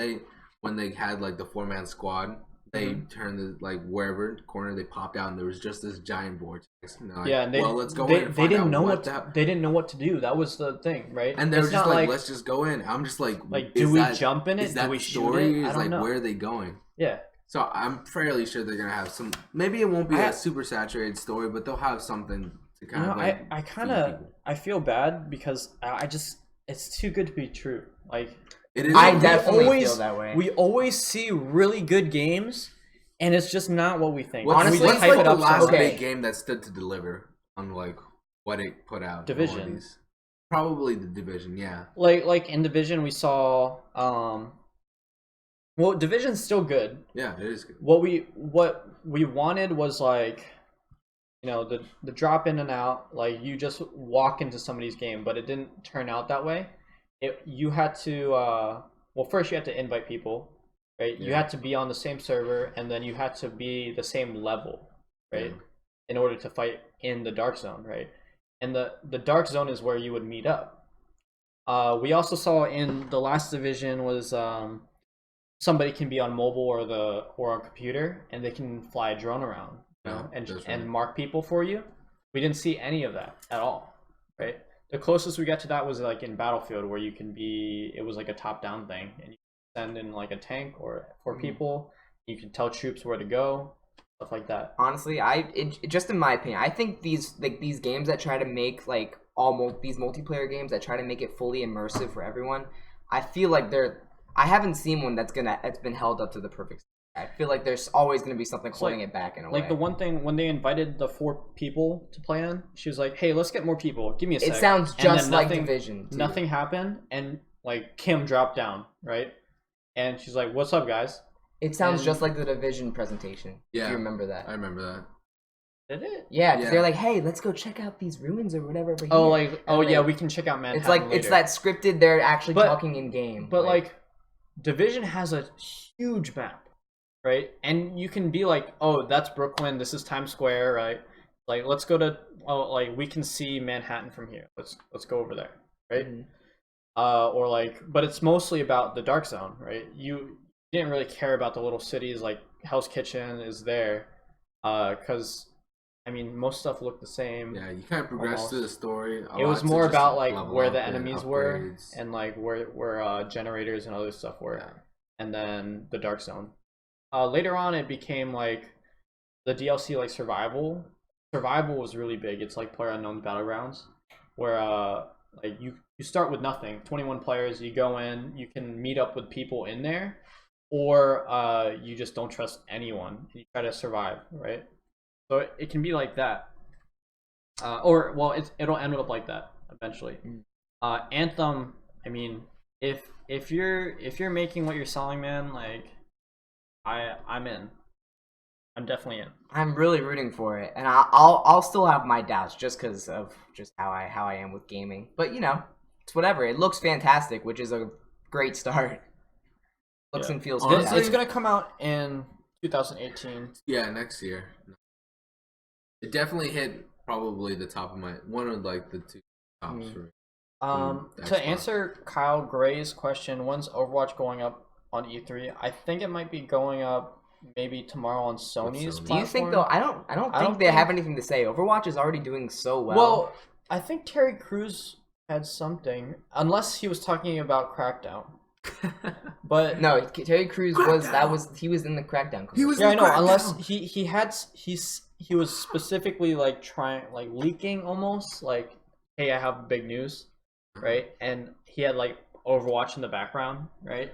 they had like the 4-man squad, they turned the wherever corner they popped out and there was just this giant vortex. And like, and let's go in. They didn't know they didn't know what to do. That was the thing, right? And they were just like, let's just go in. I'm just like do we jump in it? Is that do we story? Shoot it? I don't know. Where are they going? Yeah. So I'm fairly sure they're gonna have some. Maybe it won't be a super saturated story, but they'll have something to kind of. I feel bad because it's too good to be true. Like it is. I definitely feel that way. We always see really good games, and it's just not what we think. Honestly, what's like the last big game that stood to deliver on like what it put out? Division. Probably the Division, yeah. Like in Division, we saw. Well, Division's still good. Yeah, it is good. What we wanted was like, the drop in and out. Like you just walk into somebody's game, but it didn't turn out that way. You had to first you had to invite people, right? Yeah. You had to be on the same server, and then you had to be the same level, right? Yeah. In order to fight in the Dark Zone, right? And the Dark Zone is where you would meet up. We also saw in the last Division was somebody can be on mobile or on computer, and they can fly a drone around, and mark people for you. We didn't see any of that at all, right? The closest we got to that was like in Battlefield, where it was like a top-down thing, and you send in like a tank or 4 people. You can tell troops where to go, stuff like that. Honestly, just in my opinion, I think these games that try to make like these multiplayer games that try to make it fully immersive for everyone, I feel like I haven't seen one that's been held up to the perfect. I feel like there's always going to be something holding it back in a way. Like the one thing when they invited the 4 people to play in, she was like, "Hey, let's get more people. Give me a sec." It sounds just like Division. Too. Nothing happened, and like Kim dropped down, right? And she's like, "What's up, guys?" It sounds just like the Division presentation. Yeah, if you remember that. I remember that. Did it? Yeah, because they're like, "Hey, let's go check out these ruins or whatever." We can check out Manhattan. It's like later. It's that scripted. They're actually talking in game. But like Division has a huge map. Right, and you can be like, "Oh, that's Brooklyn. This is Times Square." Right, like let's go to we can see Manhattan from here. Let's go over there, right? Mm-hmm. But it's mostly about the Dark Zone, right? You didn't really care about the little cities. Like Hell's Kitchen is there, because most stuff looked the same. Yeah, you kind of progress through the story. It was more about like where the enemies were and like where generators and other stuff were, and then the Dark Zone. Later on, it became like the DLC, like Survival. Survival was really big. It's like PlayerUnknown's Battlegrounds, where like you start with nothing. 21 players. You go in. You can meet up with people in there, or you just don't trust anyone. And you try to survive, right? So it can be like that, it'll end up like that eventually. Anthem. If you're making what you're selling, man, like. I'm in. I'm definitely in. I'm really rooting for it, and I'll still have my doubts just because of just how I am with gaming. But it's whatever. It looks fantastic, which is a great start. Looks and feels good. It's gonna come out in 2018. Yeah, next year. It definitely hit probably the top of one of like the 2 tops for me. To answer Kyle Gray's question, when's Overwatch going up on E3? I think it might be going up maybe tomorrow on Sony's platform. Do you think though? I don't think they have anything to say. Overwatch is already doing so well. Well, I think Terry Crews had something, unless he was talking about Crackdown. But no, Terry Crews he was in the Crackdown. He was. I know. Unless he was specifically like trying leaking almost like, hey, I have big news, right? And he had like Overwatch in the background, right?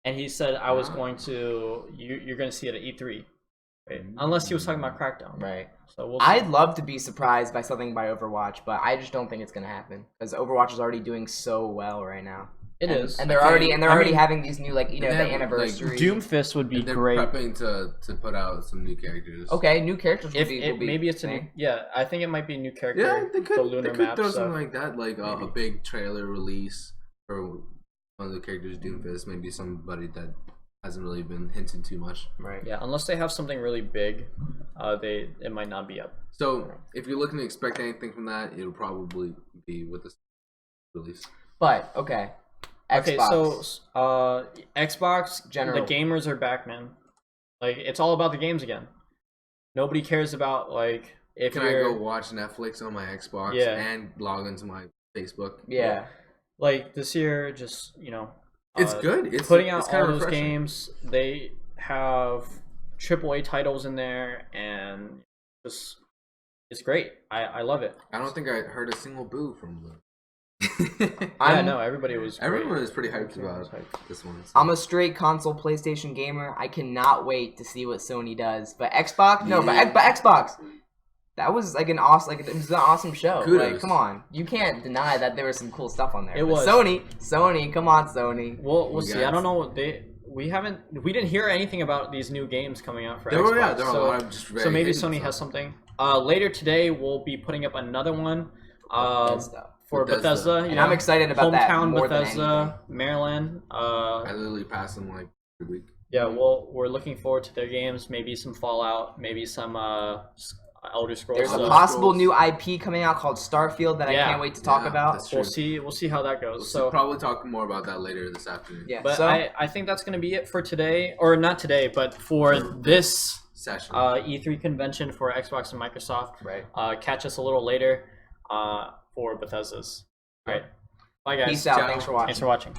And he said, I was going to, you're going to see it at E3. Right? Unless he was talking about Crackdown. Right. So we'll see. I'd love to be surprised by something by Overwatch, but I just don't think it's going to happen. Because Overwatch is already doing so well right now. It is, and they're already having these new the anniversary. Like, Doomfist would be great. Prepping to put out some new characters. Okay, new characters will be maybe it's a new, I think it might be a new character. Yeah, they could. The lunar they could map throw stuff. something like that, like a big trailer release for one of the characters. Doomfist, maybe somebody that hasn't really been hinted too much. Right. Yeah, unless they have something really big, it might not be up. So if you're looking to expect anything from that, it'll probably be with this release. But okay. Xbox. So Xbox, General. the gamers are back, man. Like, it's all about the games again. Nobody cares about like if Can I go watch Netflix on my Xbox and log into my Facebook? Yeah. Like this year, just it's good. It's putting out all those games. They have AAA titles in there, and just it's great. I love it. I don't think I heard a single boo from them. Everybody was. Everyone was pretty hyped about this one. So. I'm a straight console PlayStation gamer. I cannot wait to see what Sony does. But Xbox, but Xbox. That was like it was an awesome show. Kudos. Like, come on, you can't deny that there was some cool stuff on there. It was Sony, come on, Sony. We'll see. I don't know. We didn't hear anything about these new games coming out for Xbox. There were a lot of just so maybe Sony has something. Later today, we'll be putting up another one. For Bethesda, and I'm excited about that more Bethesda, than anything. Maryland. I literally passed them like every week. Yeah, we're looking forward to their games. Maybe some Fallout, maybe some Elder Scrolls. There's a possible new IP coming out called Starfield that I can't wait to talk about. We'll see how that goes. We'll probably talk more about that later this afternoon. Yeah, but I think that's gonna be it for today, or not today, but for this session, E3 convention for Xbox and Microsoft. Right. Catch us a little later. For Bethesda's. All right. Bye, guys. Peace out. Ciao. Thanks for watching. Thanks for watching.